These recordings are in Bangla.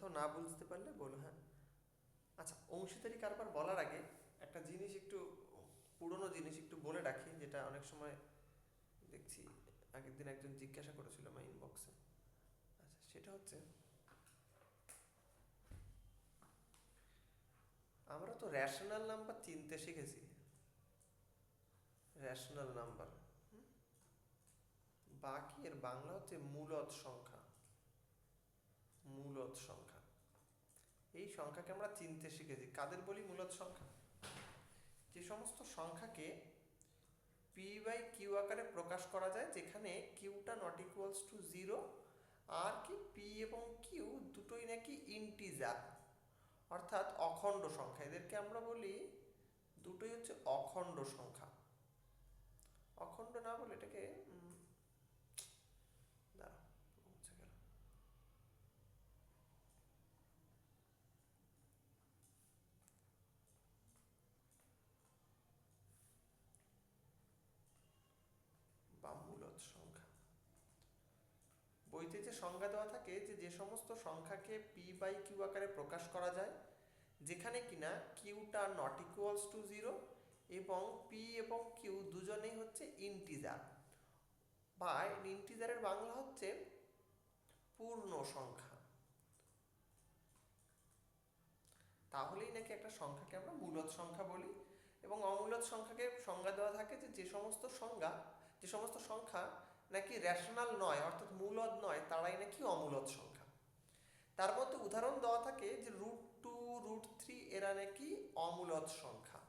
কোথাও না বুঝতে পারলে বলো, হ্যাঁ। আচ্ছা, অংশীদারি কারবার বলার আগে একটা জিনিস একটু, পুরনো জিনিস একটু বলে রাখি, যেটা অনেক সময় দেখছি আগের দিন একজন জিজ্ঞাসা করেছিল আমার ইনবক্সে। আচ্ছা, সেটা হচ্ছে আমরা তো রেশনাল নাম্বার চিনতে শিখেছি। রেশনাল নাম্বার, বাকি এর বাংলা হচ্ছে মূলদ সংখ্যা। মূলদ সংখ্যা, এই সংখ্যাকে আমরা চিনতে শিখেছি। কাদের বলি মূলদ সংখ্যা? যে সমস্ত সংখ্যাকে পি বাই কিউ আকারে প্রকাশ করা যায়, যেখানে কিউটা নট ইকুয়ালস টু জিরো, আর কি পি এবং কিউ দুটোই নাকি ইন্টিজার, অর্থাৎ অখণ্ড সংখ্যা। এদেরকে আমরা বলি দুটোই হচ্ছে অখণ্ড সংখ্যা। অখণ্ড না বলে এটাকে দাঁড়াও, মুছে গেল। বা মূলদ সংখ্যা। বইতে যে সংজ্ঞা দেওয়া থাকে যে যে সমস্ত সংখ্যাকে পি বাই কিউ আকারে প্রকাশ করা যায়, যেখানে কিনা কিউটা নট ইকুয়ালস টু জিরো এবং পি এবং কিউ দুজনেই হচ্ছে ইন্টিজার, বা ইন্টিজারের বাংলা হচ্ছে পূর্ণ সংখ্যা, তাহলেই নাকি একটা সংখ্যাকে আমরা মূলদ সংখ্যা বলি। এবং অমূলদ সংখ্যাকে সংজ্ঞা দেওয়া থাকে যে যে সমস্ত সংখ্যা নাকি রেশনাল নয়, অর্থাৎ মূলদ নয়, তারাই নাকি অমূলদ সংখ্যা। তার মধ্যে উদাহরণ দেওয়া থাকে যে √2, √3 এরা নাকি অমূলদ সংখ্যা।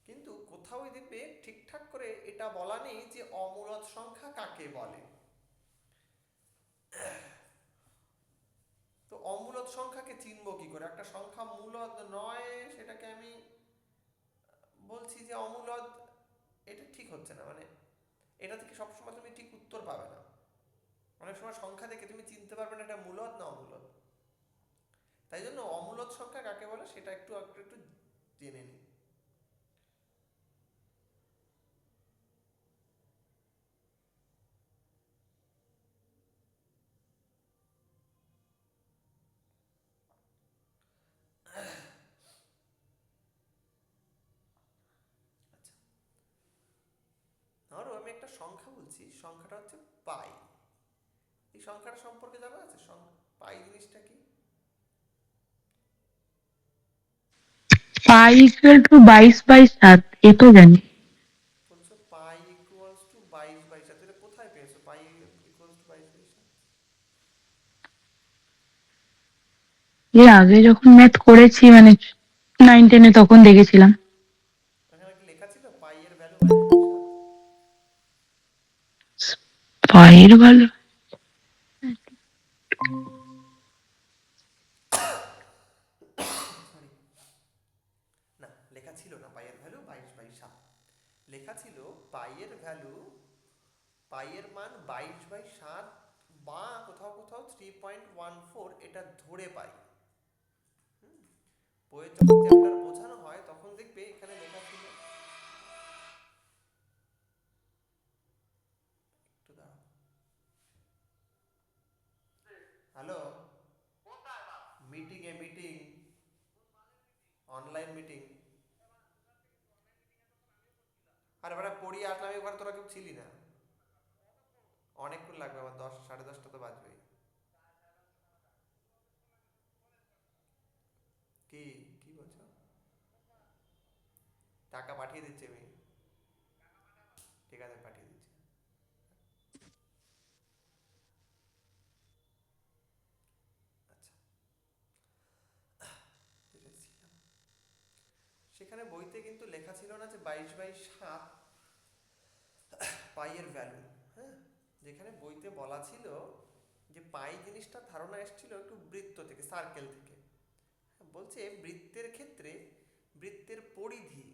কিন্তু কোথাও দেখবে ঠিকঠাক করে এটা বলা নেই যে অমূলদ সংখ্যা কাকে বলে। তো অমূলদ সংখ্যাকে চিনবো কি করে? একটা সংখ্যা মূলদ নয় সেটাকে আমি বলছি যে অমূলদ, এটা ঠিক হচ্ছে না। মানে এটা থেকে সবসময় তুমি ঠিক উত্তর পাবে না। অনেক সময় সংখ্যা দেখে তুমি চিনতে পারবে না এটা মূলদ না অমূলদ। তাই জন্য অমূলদ সংখ্যা কাকে বলে সেটা একটু একটু একটু জেনে নিই। আচ্ছা, ধরো আমি একটা সংখ্যা বলছি, সংখ্যাটা হচ্ছে পাই। এই সংখ্যাটা সম্পর্কে জানা আছে? পাই জিনিসটা কি? পাই ইকুয়াল টু 22/7, এ তো জানি। বলছো পাই ইকুয়ালস টু 22/7, এটা কোথায় পেয়েছো পাই ইকুয়ালস টু 22/7? এর আগে যখন ম্যাথ করেছি, মানে 9-10-এ, তখন দেখেছিলাম। এখানে কি লেখা ছিল পাই এর ভ্যালু 22/7? পায়ের ভালো। সরি, না, লেখা ছিল না পাই এর ভ্যালু 22/7। লেখা ছিল পাই এর ভ্যালু, পাই এর মান 22/7, বা কোথাও কোথাও 3.14, এটা ধরে পাই। বইয়ের যখন চ্যাপ্টার বোঝানো হয় তখন দেখবে এখানে লেখা ছিল, একটু দাঁড়াও। Hello, meeting, online meeting. আরে বেটা, পড়িয়ে আসলাম, এবার তোরা কেউ ছিলি না। অনেকক্ষণ লাগবে আমার, 10, 10:30 তো বাজবেই। কি কি বলছো? টাকা পাঠিয়ে দিচ্ছি আমি। ঠিক আছে, পাঠিয়ে দিচ্ছি। আচ্ছা, যেটা ছিলাম, সেখানে বইতে কিন্তু লেখা ছিল না যে 22/7 পাই এর ভ্যালু। হ্যাঁ, যেখানে বইতে বলা ছিল যে পাই জিনিসটা ধারণা এসেছিল একটু বৃত্ত থেকে, সার্কেল থেকে। বলছে বৃত্তের ক্ষেত্রে বৃত্তের পরিধি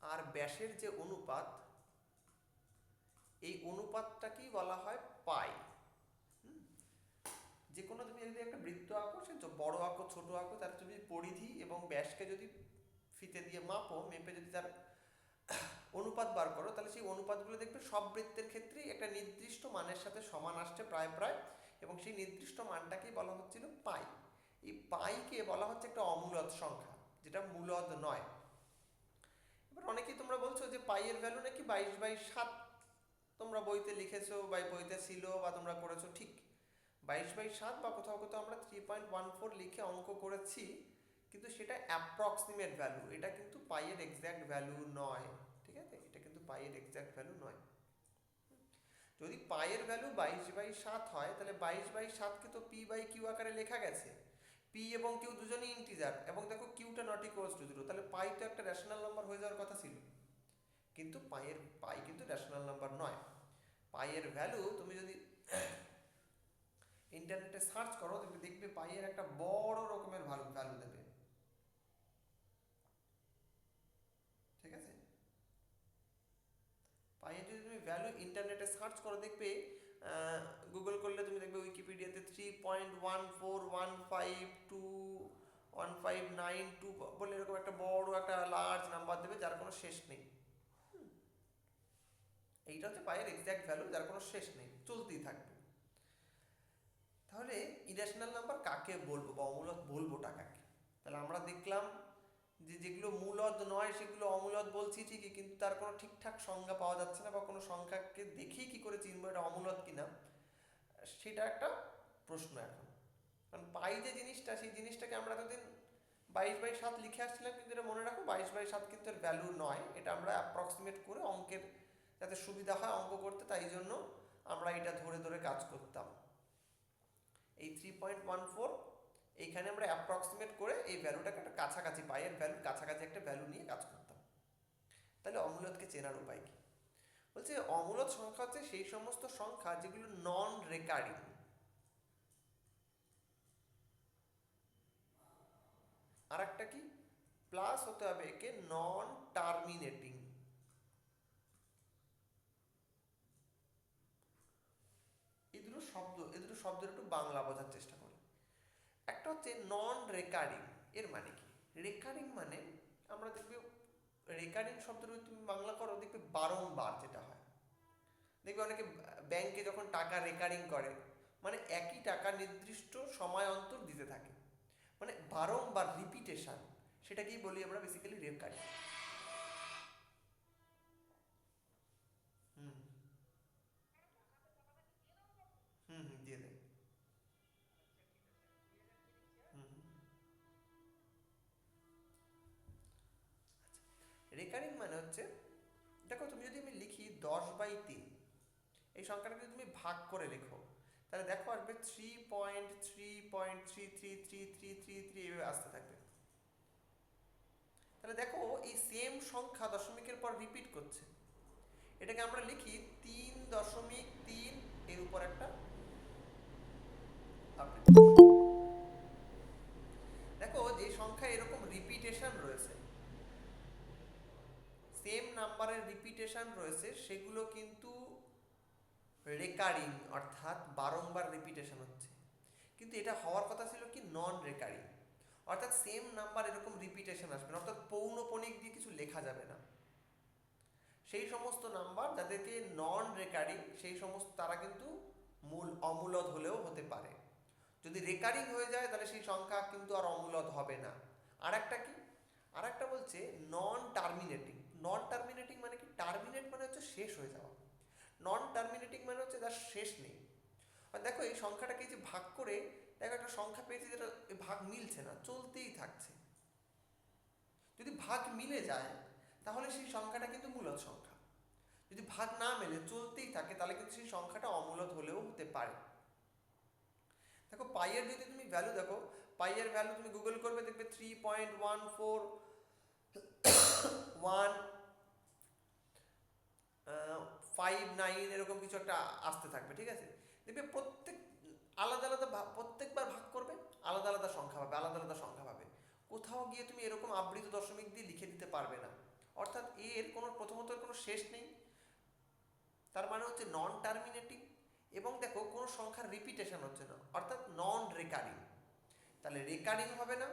আর ব্যাসের যে অনুপাত, এই অনুপাতটাকেই বলা হয় পাই। যে কোনো, তুমি যদি একটা বৃত্ত আঁকো, সে বড় আঁকো ছোট আঁকো, তার তুমি পরিধি এবং ব্যাসকে যদি ফিতে দিয়ে মাপো, মেপে যদি তার অনুপাত বার করো, তাহলে সেই অনুপাতগুলো দেখবে সব বৃত্তের ক্ষেত্রেই একটা নির্দিষ্ট মানের সাথে সমান আসছে প্রায় প্রায়। এবং সেই নির্দিষ্ট মানটাকেই বলা হচ্ছিল পাই। এই পাইকে বলা হচ্ছে একটা অমূলদ সংখ্যা, যেটা মূলদ নয়। এবার অনেকেই তোমরা বলছো যে পাইয়ের ভ্যালু নাকি 22/7, তোমরা বইতে লিখেছো বা বইতে ছিল বা তোমরা করেছো, ঠিক 22/7 বা কোথাও কোথাও আমরা 3.14 লিখে অঙ্ক করেছি, কিন্তু সেটা অ্যাপ্রক্সিমেট ভ্যালু, এটা কিন্তু পাইয়ের এক্স্যাক্ট ভ্যালু নয়। ঠিক আছে, এটা কিন্তু পাইয়ের এক্স্যাক্ট ভ্যালু নয়। যদি পাইয়ের ভ্যালু 22/7 হয়, তাহলে 22/7কে তো পি বাই কিউ আকারে লেখা গেছে। পি এবং কিউ দুজনই ইন্টিজার, এবং দেখো কিউটা নট ইকুয়ালস টু 0, তাহলে পাই তো একটা রেশনাল নাম্বার হয়ে যাওয়ার কথা ছিল। কিন্তু পাই কিন্তু রেশনাল নাম্বার নয়। পাইয়ের ভ্যালু তুমি যদি ইন্টারনেটে সার্চ করো, তুমি দেখবে পাইয়ের একটা বড় রকমের ভ্যালু দেবে। ঠিক আছে, পাইয়ের যদি তুমি ভ্যালু ইন্টারনেটে সার্চ করো, দেখবে গুগল করলে তুমি দেখবে উইকিপিডিয়াতে 3.141521592 বলে এরকম একটা বড় একটা লার্জ নাম্বার দেবে, যার কোনো শেষ নেই। এইটা হচ্ছে পাইয়ের এক্স্যাক্ট ভ্যালু, যার কোনো শেষ নেই, চলতেই থাকবে। তাহলে ইরেশনাল নাম্বার কাকে বলবো বা অমূলদ বলবোটা কাকে? তাহলে আমরা দেখলাম যে যেগুলো মূলদ নয় সেগুলো অমূলদ বলছি ঠিকই, কিন্তু তার কোনো ঠিকঠাক সংজ্ঞা পাওয়া যাচ্ছে না, বা কোনো সংখ্যাকে দেখেই কি করে চিনবো এটা অমূলদ কিনা, সেটা একটা প্রশ্ন এখন। কারণ পাই যে জিনিসটা, সেই জিনিসটাকে আমরা এতদিন 22/7 লিখে আসছিলাম, কিন্তু এটা মনে রাখো 22/7 কিন্তু এর ভ্যালু নয়, এটা আমরা অ্যাপ্রক্সিমেট করে অঙ্কের যাতে সুবিধা হয় অঙ্ক করতে, তাই জন্য আমরা এটা ধরে ধরে কাজ করতাম। এই 3.14 এইখানে আমরা অ্যাপ্রক্সিমেট করে এই ভ্যালুটাকে একটা কাছাকাছি, পাইয়ের ভ্যালুর কাছাকাছি একটা ভ্যালু নিয়ে কাজ করতাম। তাহলে অমূলদকে চেনার উপায় কি? বলছে অমূলদ সংখ্যা হচ্ছে সেই সমস্ত সংখ্যা যেগুলো নন রেকারিং। আর একটা কি প্লাস হতে হবে একে, নন টার্মিনেটিং। এই দুটো শব্দের একটু বাংলা বোঝার চেষ্টা করি। একটা হচ্ছে নন রেকারিং। এর মানে কি? রেকারিং মানে আমরা দেখবে রেকারিং শব্দটা তুমি বাংলা করো, দেখবে বারংবার যেটা হয়। দেখবে অনেকে ব্যাংকে যখন টাকা রেকারিং করে, মানে একই টাকা নির্দিষ্ট সময় অন্তর দিতে থাকে, মানে বারংবার রিপিটেশন, সেটাকেই বলি আমরা বেসিক্যালি রেকারিং। হুম হুম হুম দিয়ে দেয়। হুম হুম। রেকারিং মানে হচ্ছে, দেখো তুমি যদি আমি লিখি 10/3, এই সংখ্যাটা যদি তুমি ভাগ করে লেখো, তাহলে দেখো আসবে 3.3.3333333 এইভাবে আসতে থাকবে। তাহলে দেখো এই সেম সংখ্যা দশমিকের পর রিপিট করছে। এটাকে আমরা লিখি 3.3 এর উপর একটা আবৃত্তি। দেখো যে সংখ্যা এরকম রিপিটেশন রয়েছে, সেম নাম্বারের রিপিটেশন রয়েছে, সেগুলো কিন্তু রেকারিং, অর্থাৎ বারংবার রিপিটেশন হচ্ছে। কিন্তু এটা হওয়ার কথা ছিল কি নন রেকারিং, অর্থাৎ সেম নাম্বার এরকম রিপিটেশন আসবে না, অর্থাৎ পৌনঃপুনিক দিয়ে কিছু লেখা যাবে না। সেই সমস্ত নাম্বার যাদেরকে নন রেকারিং, সেই সমস্ত তারা কিন্তু অমূলদ হলেও হতে পারে। যদি রেকারিং হয়ে যায় তাহলে সেই সংখ্যা কিন্তু আর অমূলদ হবে না। আর একটা কি, আর একটা বলছে নন টার্মিনেটিং। নন টার্মিনেটিং মানে কি? টার্মিনেট মানে হচ্ছে শেষ হয়ে যাওয়া, নন টার্মিনেটিং মানে হচ্ছে যার শেষ নেই। আর দেখো এই সংখ্যাটাকে যে ভাগ করে, দেখো একটা সংখ্যা পেয়েছি যেটা ভাগ মিলছে না, চলতেই থাকছে। যদি ভাগ মিলে যায় তাহলে সেই সংখ্যাটা কিন্তু মূলদ সংখ্যা। যদি ভাগ না মেলে চলতেই থাকে, তাহলে কিন্তু সেই সংখ্যাটা অমূলদ হলেও হতে পারে। দেখো পাইয়ের যদি তুমি ভ্যালু দেখো, পাইয়ের ভ্যালু তুমি গুগল করবে, দেখবে 3.14159 এরকম কিছু একটা আসতে থাকবে। ঠিক আছে, দেখবে প্রত্যেক আলাদা আলাদা প্রত্যেকবার ভাগ করবে আলাদা আলাদা সংখ্যা পাবে, আলাদা আলাদা সংখ্যা পাবে। কোথাও গিয়ে তুমি এরকম আবৃত দশমিক দিয়ে লিখে দিতে পারবে না, অর্থাৎ এর কোনো প্রথমত কোনো শেষ নেই, তার মানে হচ্ছে নন টার্মিনেটিং। এবং দেখো কোনো সংখ্যার রিপিটেশন হচ্ছে না, অর্থাৎ নন রেকারিং। তাহলে রেকারিং হবে না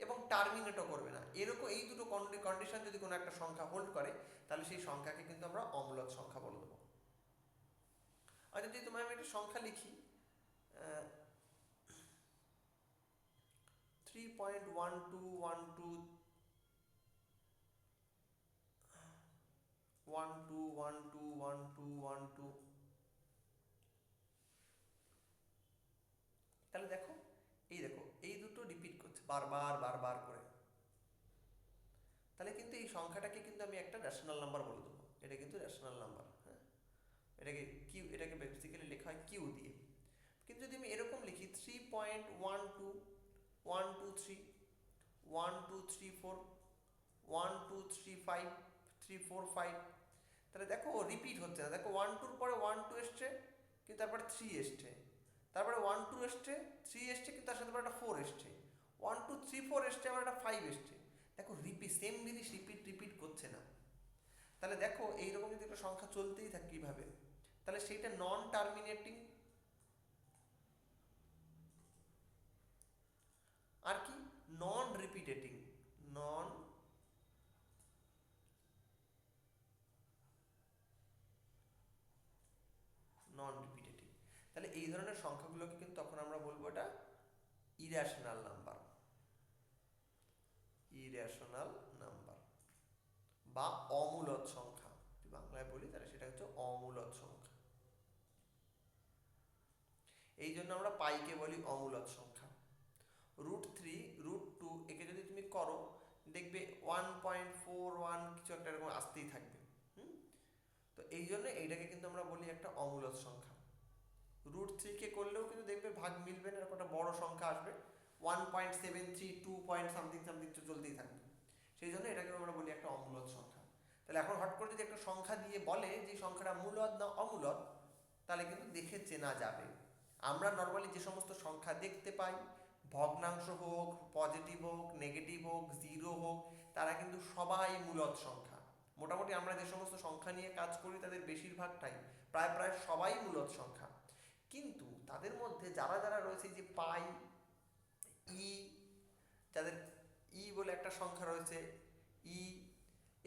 এবং টার্মিনেটও করবে না, এরকম এই দুটো কন্ডিশন যদি কোনো একটা সংখ্যা হোল্ড করে, তাহলে সেই সংখ্যাকে কিন্তু আমরা অমূলদ সংখ্যা বলে দেবো। আর যদি তোমায় আমি একটা সংখ্যা লিখি, 3.1212 121212 তাহলে দেখো এই দুটো রিপিট করছে বারবার বারবার করে, তাহলে কিন্তু এই সংখ্যাটাকে কিন্তু আমি একটা রেশনাল নাম্বার বলে দেবো। এটা কিন্তু রেশনাল নাম্বার, হ্যাঁ, এটাকে বেসিক্যালি লেখা হয় কিউ দিয়ে। কিন্তু যদি আমি এরকম লিখি 3.12 1 2 3 1 2 3 4 1 2 3 5 3 4 5, তাহলে দেখো রিপিট হচ্ছে না। দেখো 1 2 পরে 1 2 এসছে, কিন্তু তারপরে 3 এসছে, তারপরে 1 2 এসছে, 3 এসছে, কিন্তু তার সাথে একটা 4 এসছে, 1 2 3 4 এসছে, আবার একটা 5 এসছে। দেখো সেম জিনিস রিপিট করছে না। তাহলে দেখো এইরকম যদি একটা সংখ্যা চলতেই থাকে কিভাবে, তাহলে সেইটা নন টার্মিনেটিং। আর কি নন রিপিটেটিং, নন রিপিটেটিং। তাহলে এই ধরনের সংখ্যাগুলোকে কিন্তু তখন আমরা বলবো এটা ইরেশনাল নাম্বার, বা অমূলদ সংখ্যা। যদি বাংলায় বলি তাহলে সেটা হচ্ছে অমূলদ সংখ্যা। এই জন্য আমরা পাইকে বলি অমূলদ সংখ্যা। √3 √2 একে যদি তুমি করো দেখবে 1.41 কিছু একটা এরকম আসতেই থাকবে। তো এই জন্য এইটাকে কিন্তু আমরা বলি একটা অমূলদ সংখ্যা। √3 কে করলেও কিন্তু দেখবে ভাগ মিলবে না, এরকম একটা বড় সংখ্যা আসবে, 1.73 2 পয়েন্ট সামথিং সামথিং চলতেই থাকবে। সেই জন্য এটাকে আমরা বলি একটা অমূলদ সংখ্যা। তাহলে এখন হট করে যদি একটা সংখ্যা দিয়ে বলে যে সংখ্যাটা মূলদ না অমূলদ, তাহলে কিন্তু দেখে চেনা যাবে। আমরা নর্মালি যে সমস্ত সংখ্যা দেখতে পাই, ভগ্নাংশ হোক, পজিটিভ হোক, নেগেটিভ হোক, জিরো হোক, তারা কিন্তু সবাই মূলদ সংখ্যা। মোটামুটি আমরা যে সমস্ত সংখ্যা নিয়ে কাজ করি তাদের বেশিরভাগটাই প্রায় সবাই মূলদ সংখ্যা। কিন্তু তাদের মধ্যে যারা যারা রয়েছে, যে পাই, ই, যাদের ই বলে একটা সংখ্যা রয়েছে, ই,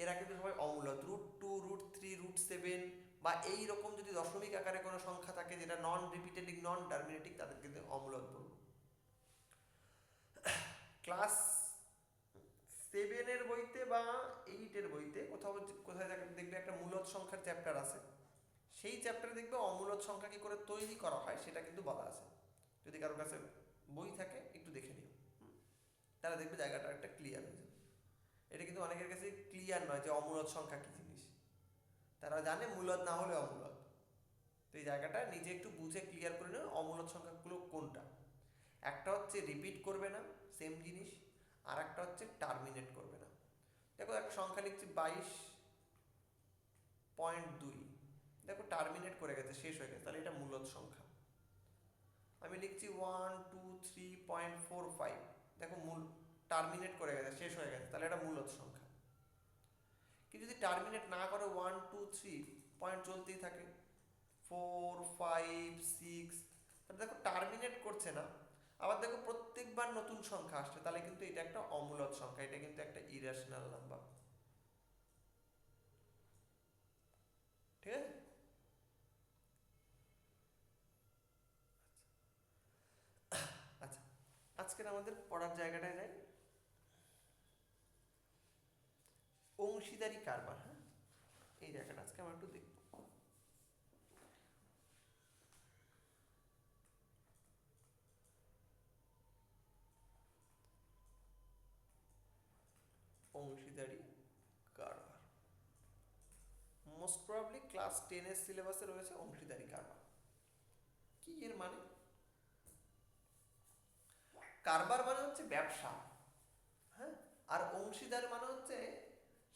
এরা কিন্তু সবাই অমূলদ। √2 √3 √7 বা এই রকম যদি দশমিক আকারে কোনো সংখ্যা থাকে যেটা নন রিপিটেটিং নন টার্মিনেটিং, তাদের কিন্তু অমূলদ বলবো। ক্লাস 7 বইতে বা 8 বইতে কোথায় দেখবে একটা মূলদ সংখ্যার চ্যাপ্টার আছে, সেই চ্যাপ্টারে দেখবে অমূলদ সংখ্যা কি করে তৈরি করা হয় সেটা কিন্তু বলা আছে। যদি কারোর কাছে বই থাকে একটু দেখে নিও, তাহলে দেখবে জায়গাটা একটা ক্লিয়ার হয়ে যাবে। এটা কিন্তু অনেকের কাছে ক্লিয়ার নয় যে অমূলদ সংখ্যা কি জিনিস, তারা জানে মূলদ না হলে অমূলদ। তো এই জায়গাটা নিজে একটু বুঝে ক্লিয়ার করে নেবে অমূলদ সংখ্যাগুলো কোনটা। একটা হচ্ছে রিপিট করবে না সেম জিনিস, আর একটা হচ্ছে টার্মিনেট করবে না। দেখো একটা সংখ্যা লিখছি 22.2, দেখো টার্মিনেট করে গেছে, শেষ হয়ে গেছে, তাহলে এটা মূলদ সংখ্যা। আমি লিখছি 123.45, দেখো টার্মিনেট করে গেছে, শেষ হয়ে গেছে, তাহলে এটা মূলদ সংখ্যা। কিন্তু যদি টার্মিনেট না করে 1 2 3 পয়েন্ট চলতেই থাকে, 4 5 6, তাহলে দেখো টার্মিনেট করছে না, আবার দেখো প্রত্যেকবার নতুন সংখ্যা আসছে, তাহলে কিন্তু এটা একটা অমূলদ সংখ্যা, এটা কিন্তু একটা ইরেশনাল নাম্বার। ঠিক আছে? আচ্ছা, আজকের আমাদের পড়ার জায়গাটায় যাই, অংশীদারি কারবার। হ্যাঁ, এই জায়গাটা আজকে আমরা একটু দেখব। অংশীদারি কারবার মোস্ট প্রবাবলি ক্লাস 10 সিলেবাসে রয়েছে অংশীদারি কারবার। কি এর মানে? কারবার মানে হচ্ছে ব্যবসা, হ্যাঁ, আর অংশীদার মানে হচ্ছে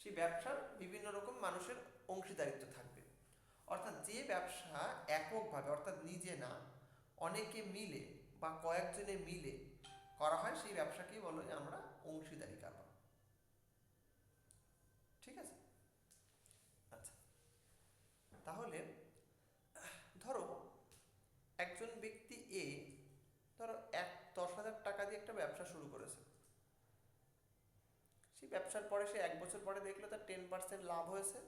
সেই ব্যবসার বিভিন্ন রকম মানুষের অংশীদারিত্ব থাকবে। অর্থাৎ যে ব্যবসা এককভাবে, অর্থাৎ নিজে না, অনেকে মিলে বা কয়েকজনে মিলে করা হয়, সেই ব্যবসাকেই বলে আমরা অংশীদারি কারবার। ঠিক আছে? আচ্ছা, তাহলে ধরো একজন ব্যক্তি এ, ধরো 10,000 টাকা দিয়ে একটা ব্যবসা শুরু করেছে। সেই ব্যবসার পরে সে 1 বছর পরে দেখলো তার 10% লাভ হয়েছে।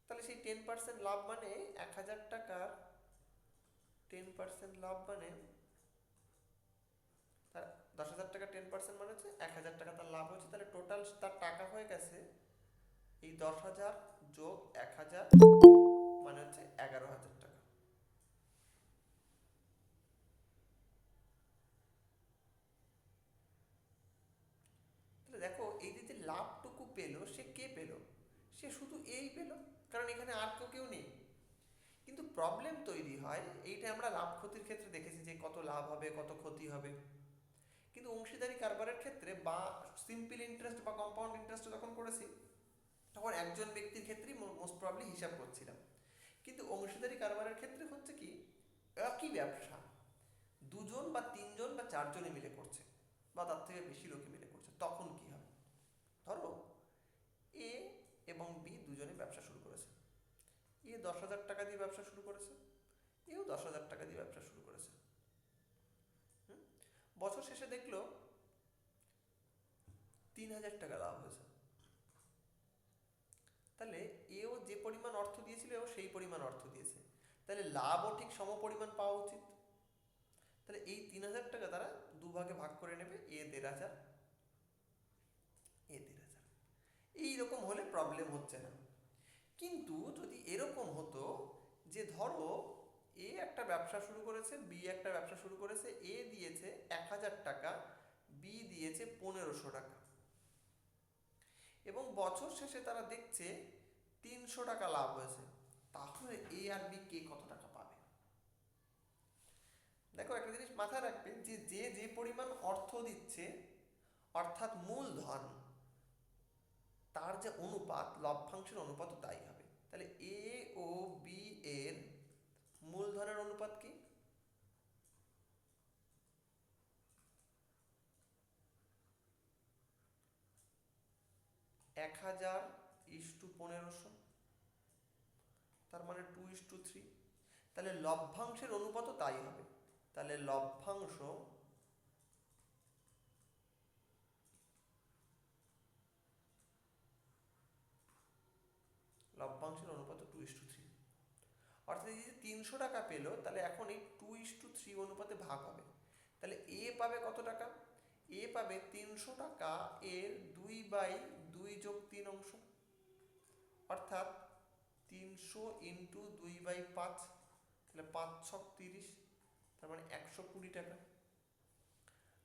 তাহলে সেই 10% লাভ মানে 1,000 টাকার 10% লাভ মানে তার 10,000 টাকা 10% মানে হচ্ছে 1,000 টাকা তার লাভ হয়েছে, তাহলে টোটাল তার টাকা হয়ে গেছে এই 10,000 যোগ 1,000 মানে হচ্ছে 11,000 টাকা। তাহলে দেখো এই যে লাভটুকু পেলো সে কে পেলো? সে শুধু এই পেলো, কারণ এখানে আর কেউ নেই। কিন্তু প্রবলেম তৈরি হয়, এইটা আমরা লাভ ক্ষতির ক্ষেত্রে দেখেছি যে কত লাভ হবে কত ক্ষতি হবে, কিন্তু অংশীদারি কারবারের ক্ষেত্রে বা সিম্পল ইন্টারেস্ট বা কম্পাউন্ড ইন্টারেস্ট যখন করেছি তখন একজন ব্যক্তির ক্ষেত্রেই মোস্ট প্রবলি হিসাব করছিলাম। কিন্তু অংশীদারি কারবারের ক্ষেত্রে হচ্ছে কি, একই ব্যবসা দুজন বা তিনজন বা চারজনে মিলে করছে বা তার থেকে বেশি লোকে মিলে করছে, তখন কি হবে? ধরো এ এবং বি দুজনে ব্যবসা শুরু করেছে। এ 10,000 টাকা দিয়ে ব্যবসা শুরু করেছে, এও 10,000 টাকা দিয়ে ব্যবসা শুরু করেছে। বছর শেষে দেখলো 3,000 টাকা লাভ হয়েছে। তাহলে এও যে পরিমাণ অর্থ দিয়েছিল এও সেই পরিমাণ অর্থ দিয়েছে, তাহলে লাভও ঠিক সম পরিমাণ পাওয়া উচিত। তাহলে এই 3,000 টাকা তারা দুভাগে ভাগ করে নেবে, এ 1,500 এ 1,500। এইরকম হলে প্রবলেম হচ্ছে না। কিন্তু যদি এরকম হতো যে ধরো এ একটা ব্যবসা শুরু করেছে, বি একটা ব্যবসা শুরু করেছে, এ দিয়েছে 1,000 টাকা, বি দিয়েছে 1,500 টাকা, এবং বছর শেষে তারা দেখছে 300 টাকা লাভ হয়েছে, তাহলে এ আর বি কে কত টাকা পাবে? দেখো একটা জিনিস মাথায় রাখবে যে যে পরিমাণ অর্থ দিচ্ছে অর্থাৎ মূলধন, তার যে অনুপাত লভ্যাংশের অনুপাতও তাই হবে। তাহলে এ ও বি এর মূলধনের অনুপাত কি? 1,000:1500, তার মানে 2:3। তাহলে লভ্যাংশের অনুপাতও তাই হবে। তাহলে লভ্যাংশের অনুপাত 2:3। অর্থাৎ এই যে 300 টাকা পেলো, তাহলে এখন এই 2:3 অনুপাতে ভাগ হবে। তাহলে এ পাবে কত টাকা? এ পাবে 300 টাকা এর 2/2 + 3 অংশ, অর্থাৎ 300 × 2/5, তাহলে 5×6 = 30, তার মানে 120 টাকা।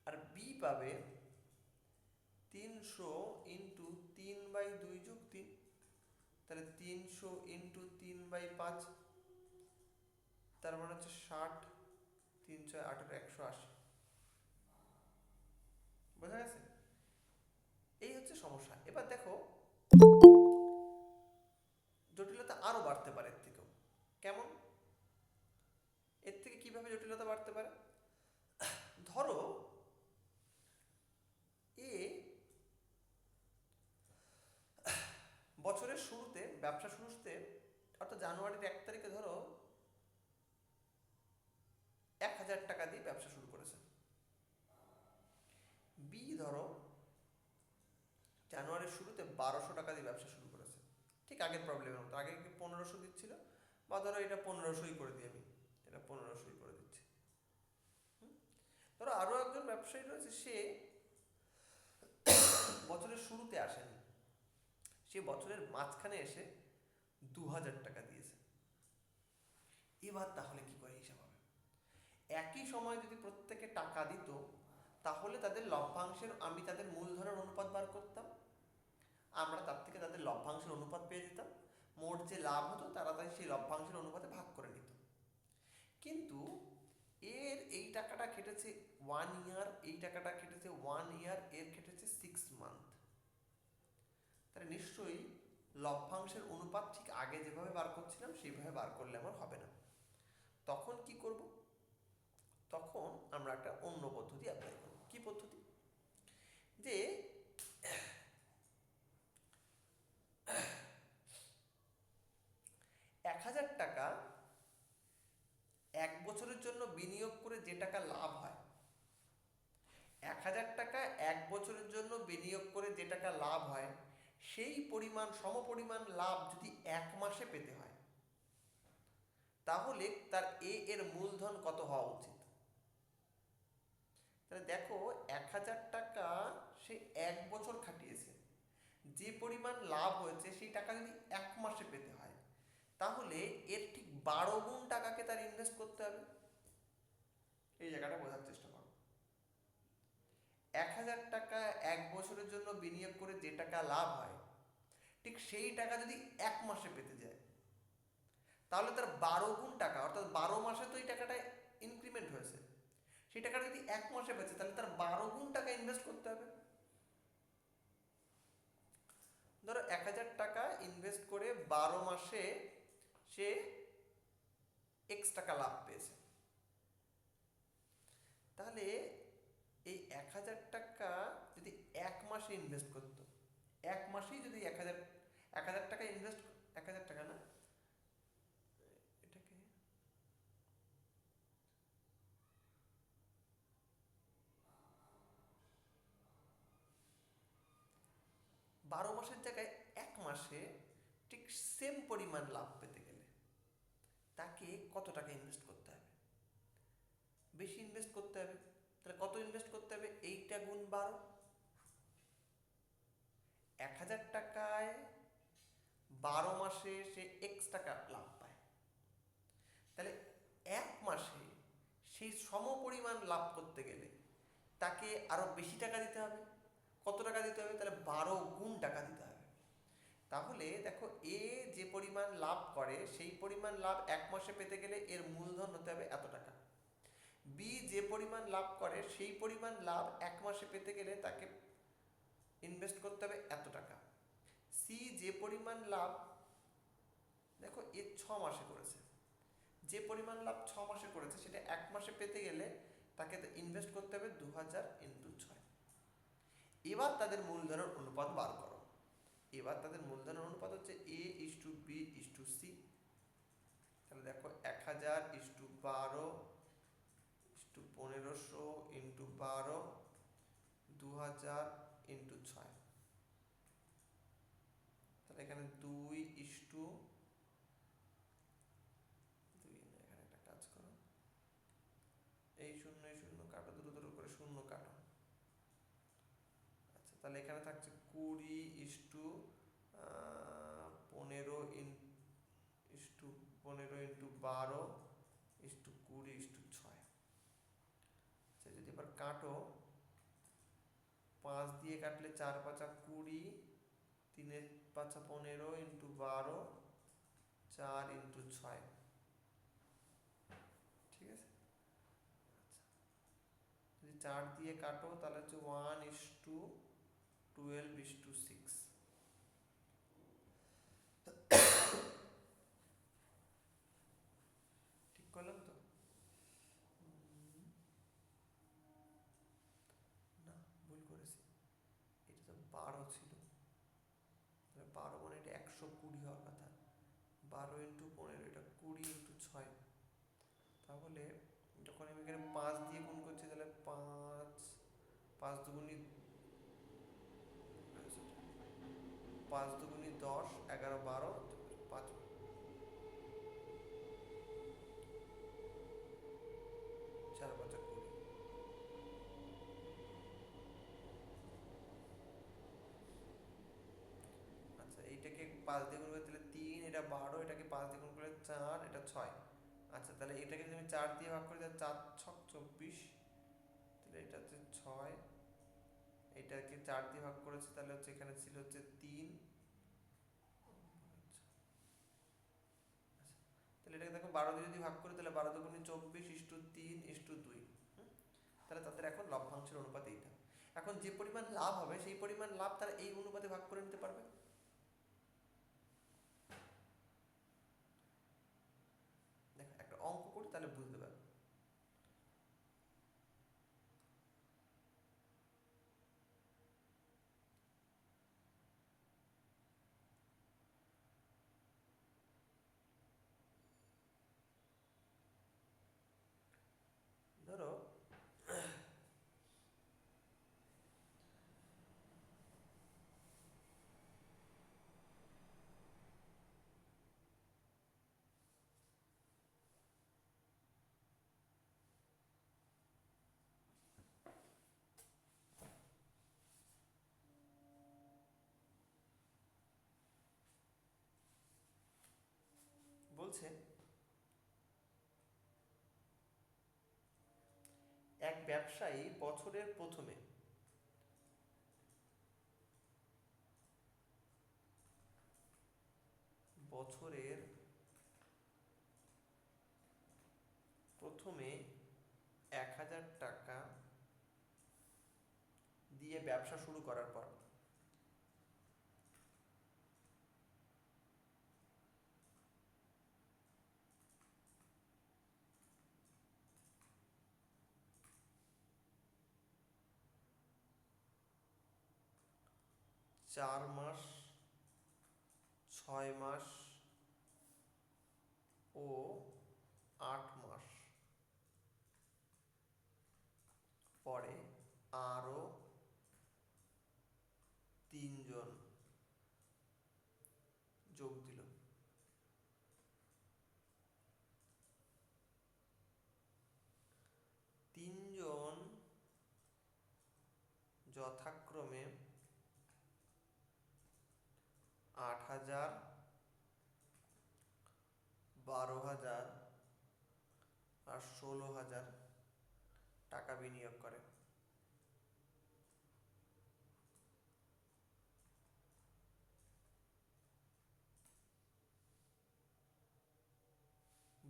আর বি পাবে 300 × 3/2 + 3, তাহলে 300 × 3/5, তার মানে হচ্ছে 60, 3×6 = 18, 180। বোঝা গেছে? এই হচ্ছে সমস্যা। এবার দেখো জটিলতা আরো বাড়তে পারে এর থেকেও। কেমন? এর থেকে কিভাবে জটিলতা বাড়তে পারে? ধরো এ বছরের শুরুতে, ব্যবসা শুরুতে, অর্থাৎ জানুয়ারির 1 তারিখে ধরো 1,000 টাকা দিয়ে ব্যবসা শুরু করেছে। বি ধরো জানুয়ারির শুরুতে 1,200 টাকা দিয়ে ব্যবসা শুরু করেছে, ঠিক আগের প্রবলেমের মতো। আগে 1,500 দিচ্ছিল, বা ধরো এটা 1,500ই করে দিই, আমি এটা 1,500ই করে দিচ্ছি। ধরো আরো একজন ব্যবসায়ী রয়েছে, সে বছরের শুরুতে আসেনি, সে বছরের মাঝখানে এসে 2,000 টাকা দিয়েছে। এবার তাহলে কি করে হিসাব হবে? একই সময় যদি প্রত্যেকে টাকা দিত, তাহলে তাদের লভ্যাংশের, আমি তাদের মূলধনের অনুপাত বার করতাম, আমরা তার থেকে তাদের লভ্যাংশের অনুপাত পেয়ে যেতাম, মোট যে লাভ হতো তারা তাই সেই লভ্যাংশের অনুপাতে ভাগ করে নিত। কিন্তু এর এই টাকাটা খেটেছে 1 ইয়ার, এই টাকাটা খেটেছে 1 ইয়ার, এর খেটেছে 6 মান্থ, তাহলে নিশ্চয়ই লভ্যাংশের অনুপাত ঠিক আগে যেভাবে বার করছিলাম সেইভাবে বার করলে আমার হবে না। তখন কি করব? তখন আমরা একটা অন্য পদ্ধতি অ্যাপ্লাই করব। কি পদ্ধতি? যে 1,000 টাকা 1 বছরের জন্য বিনিয়োগ করে যে টাকা লাভ হয়, 1,000 টাকা 1 বছরের জন্য বিনিয়োগ করে যে টাকা লাভ হয়, সেই পরিমাণ সমপরিমাণ লাভ যদি 1 মাসে পেতে হয়, তাহলে তার এর মূলধন কত হওয়া উচিত? তাহলে দেখো 1,000 টাকা সে 1 বছর খাটিয়েছে, যে পরিমাণ লাভ হয়েছে সেই টাকা যদি 1 মাসে পেতে হয়, তাহলে এর ঠিক 12 গুণ টাকাকে তার ইনভেস্ট করতে হবে। এই জায়গাটা বোঝার চেষ্টা করো। 1,000 টাকা 1 বছরের জন্য বিনিয়োগ করে যে টাকা লাভ হয়, ঠিক সেই টাকা যদি 1 মাসে পেতে যায়, তাহলে তার 12 গুণ টাকা, অর্থাৎ 12 মাসে তো এই টাকাটা ইনক্রিমেন্ট হয়েছে, সেই টাকাটা যদি 1 মাসে পেয়েছে, তাহলে তার 12 গুণ টাকা ইনভেস্ট করতে হবে। ধরো 1,000 টাকা ইনভেস্ট করে 12 মাসে সে এক্স টাকা লাভ পেয়েছে, তাহলে এই 1,000 টাকা যদি 1 মাসে ইনভেস্ট করতো, 1 মাসেই যদি 1,000 টাকা ইনভেস্ট, 1,000 টাকা না, এটাকে 12 মাসের জায়গায় 1 মাসে ঠিক সেম পরিমাণ লাভ পেতে গেলে তাকে কত টাকা ইনভেস্ট করতে হবে? বেশি ইনভেস্ট করতে হবে। তাহলে কত ইনভেস্ট করতে হবে? 8 গুণ 12। 1,000 টাকায় 12 মাসে সে এক্স টাকা লাভ পায়, তাহলে 1 মাসে সেই সম পরিমাণ লাভ করতে গেলে তাকে আরো বেশি টাকা দিতে হবে। কত টাকা দিতে হবে? তাহলে 12 গুণ টাকা দিতে হবে। তাহলে দেখো এ যে পরিমাণ লাভ করে সেই পরিমাণ লাভ 1 মাসে পেতে গেলে এর মূলধন হতে হবে এত টাকা। বি যে পরিমাণ লাভ করে সেই পরিমাণ লাভ 1 মাসে পেতে গেলে তাকে ইনভেস্ট করতে হবে এত টাকা। সি যে পরিমাণ লাভ, দেখো এ 6 মাসে করেছে, যে পরিমাণ লাভ 6 মাসে করেছে সেটা 1 মাসে পেতে গেলে তাকে ইনভেস্ট করতে হবে 2,000 × 6। এবার তাদের মূলধনের অনুপাত বার করো। এবার তাদের মূলধনের অনুপাত হচ্ছে A:B:C। তাহলে দেখো 1,000:12:1500 × 12, 2,000 × 6। তাহলে এখানে 2:2, এখানে একটা কাজ করো, এই শূন্য কাটো, দ্রুত করে শূন্য কাটো। আচ্ছা, তাহলে এখানে থাকছে 20:15:12:20:6। আচ্ছা, যদি এবার কাটো, 5 দিয়ে কাটলে 4 × 5 = 20, 3 × 5 = 15 × 12, 4 × 6। ঠিক আছে। যদি 4 দিয়ে কাটো তাহলে হচ্ছে 1:12:6। ঠিক করলাম তো? না, ভুল করেছি, এটা তো 12 ছিল, 12 মানে এটা 120 হওয়ার কথা। 12 × 15, এটা 20 × 6। তাহলে যখন আমি এখানে 5 দিয়ে গুণ করছি, তাহলে 5, 5 দুগুণি 10, 11, 12, 5, 4 × 5 = 20। আচ্ছা, এইটাকে 5 দিয়ে গুণ করে তাহলে 3, এটা 12, এটাকে 5 দিয়ে গুণ করলে 4, এটা 6। আচ্ছা, তাহলে এটাকে যদি আমি 4 দিয়ে ভাগ করি তাহলে 4 × 6 = 24, তাহলে এটা হচ্ছে 6। এটাকে 4 দিয়ে ভাগ করেছি, তাহলে হচ্ছে এখানে ছিল হচ্ছে 3। তাহলে এটাকে দেখো 12 দিয়ে যদি ভাগ করি তাহলে 12 দুগুণে 24:3:2। তাহলে তাদের এখন লভ্যাংশের অনুপাত এইটা। এখন যে পরিমাণ লাভ হবে সেই পরিমাণ লাভ তারা এই অনুপাতে ভাগ করে নিতে পারবে। দেখো একটা অঙ্ক করি, তাহলে বুঝতে পারবে। ধরো বলছে এক ব্যবসায়ী বছরের প্রথমে বছরের প্রথমে 1,000 টাকা দিয়ে ব্যবসা শুরু করার পর 4 মাস, 6 মাস ও 8 মাস পরে আরো 3 জন যোগ দিল। তিনজন যথাক্রমে 8,000, 12,000 আর 16,000 টাকা বিনিয়োগ করে।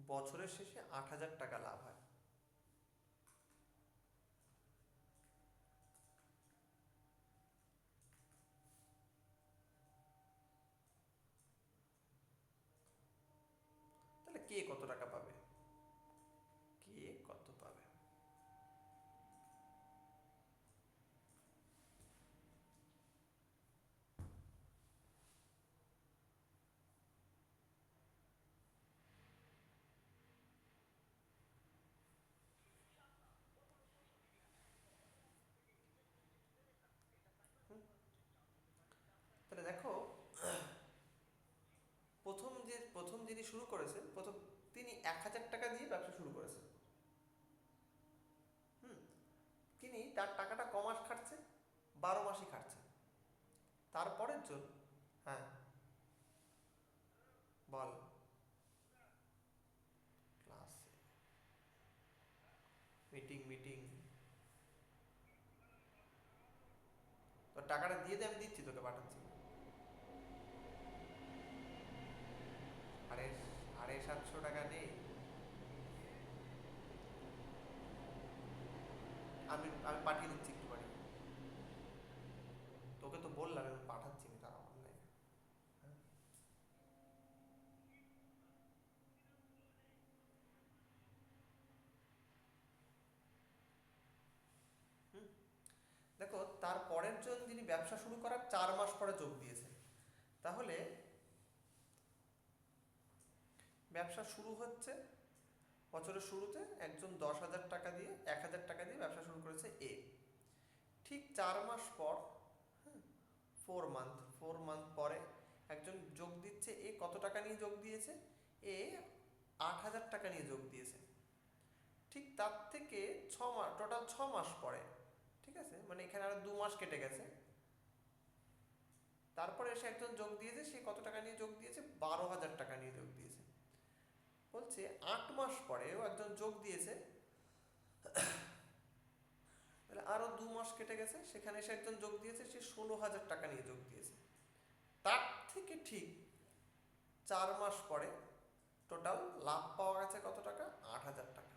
বছরের শেষে 8,000 টাকা লাভ হয়। তাহলে কে কত টাকা পাবে? কে কত পাবে? তাহলে দেখো, প্রথম যিনি শুরু করেছেন, তিনি 1,000 টাকা দিয়ে ব্যবসা শুরু করেছেন। তিনি তার টাকাটা কমাস খাটছে, 12 মাসই খাটছে। তারপরের জন, হ্যাঁ বল, ক্লাসে মিটিং তো টাকাটা দিয়ে দে, আমি দিচ্ছি, তোকে পাঠাচ্ছি। আরে 750 টাকা নেই, আমি আমি পাঠিয়ে দিচ্ছি একটু বাড়ি। তোকে তো বললাম আমি পাঠাচ্ছি না, তারা অনলাইনে। দেখো, তার পরের জন যিনি ব্যবসা শুরু করার 4 মাস পরে যোগ দিয়েছে, তাহলে ব্যবসা শুরু হচ্ছে বছরের শুরুতে একজন 10,000 টাকা দিয়ে, 1,000 টাকা দিয়ে ব্যবসা শুরু করেছে এ। ঠিক 4 মাস পর, 4 মান্থ পরে একজন যোগ দিচ্ছে। এ কত টাকা নিয়ে যোগ দিয়েছে? এ 8,000 টাকা নিয়ে যোগ দিয়েছে। ঠিক তার থেকে 6 মাস, টোটাল 6 মাস পরে, ঠিক আছে, মানে এখানে আরো 2 মাস কেটে গেছে। তারপরে এসে একজন যোগ দিয়েছে, সে কত টাকা নিয়ে যোগ দিয়েছে? 12,000 টাকা নিয়ে যোগ দিয়েছে। বলছে 8 মাস পরেও একজন যোগ দিয়েছে, তাহলে আরো 2 মাস কেটে গেছে, সেখানে এসে একজন যোগ দিয়েছে, সে 16,000 টাকা নিয়ে যোগ দিয়েছে। তার থেকে ঠিক 4 মাস পরে টোটাল লাভ পাওয়া গেছে কত টাকা? 8,000 টাকা।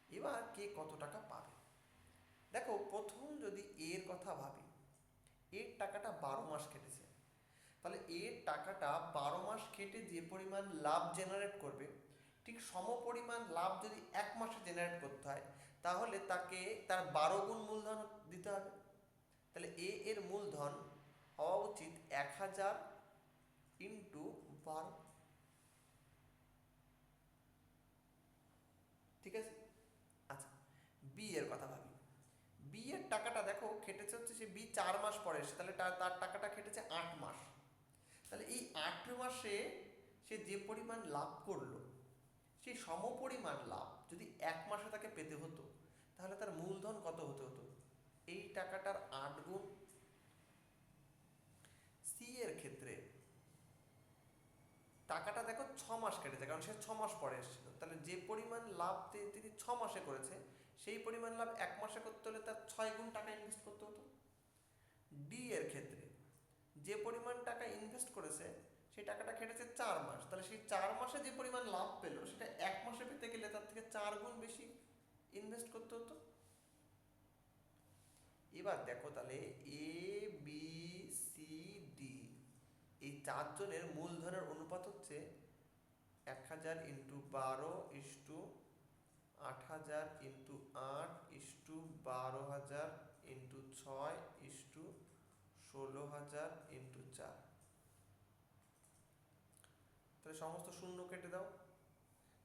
এবার কে কত টাকা পাবে? দেখো, প্রথম যদি এর কথা ভাবি, এর টাকাটা 12 মাস কেটেছে, তাহলে এর টাকাটা 12 মাস কেটে যে পরিমাণ লাভ জেনারেট করবে, ঠিক সমপরিমাণ লাভ যদি 1 মাসে জেনারেট করতে হয়, তাহলে তাকে তার 12 গুণ মূলধন দিতে হবে। তাহলে এর মূলধন হওয়া উচিত 1,000 ইন্টু 12। ঠিক আছে? আচ্ছা, বি এর কথা ভাবি। বি এর টাকাটা দেখো খেটেছে হচ্ছে, সে বি 4 মাস পরে এসে, তাহলে তার টাকাটা খেটেছে 8 মাস। তাহলে এই 8 মাসে সে যে পরিমাণ লাভ করলো, সেই সমপরিমাণ লাভ যদি 1 মাসে তাকে পেতে হতো, তাহলে তার মূলধন কত হতে হতো? এই টাকাটার 8 গুণ। সি এর ক্ষেত্রে টাকাটা দেখো 6 মাস কেটেছে, কারণ সে 6 মাস পরে এসেছিল। তাহলে যে পরিমাণ লাভ তিনি 6 মাসে করেছে, সেই পরিমাণ লাভ 1 মাসে করতে হলে তার 6 গুণ টাকা ইনভেস্ট করতে হতো। ডি এর ক্ষেত্রে যে পরিমাণ টাকা ইনভেস্ট করেছে সেই টাকাটা খেটেছে 4 মাস, তাহলে সেই 4 মাসে যে পরিমাণ লাভ পেলো সেটা 1 মাসে পেতে গেলে তার থেকে 4 গুণ বেশি ইনভেস্ট করতে হতো। এবার দেখো তাহলে এ বি সি ডি এই 4জনের মূলধনের অনুপাত হচ্ছে 1000 ইন্টু 12:8000 ইন্টু 8:12000 ইন্টু 6:16000 ইন্টু 4। তাহলে সমস্ত শূন্য কেটে দাও,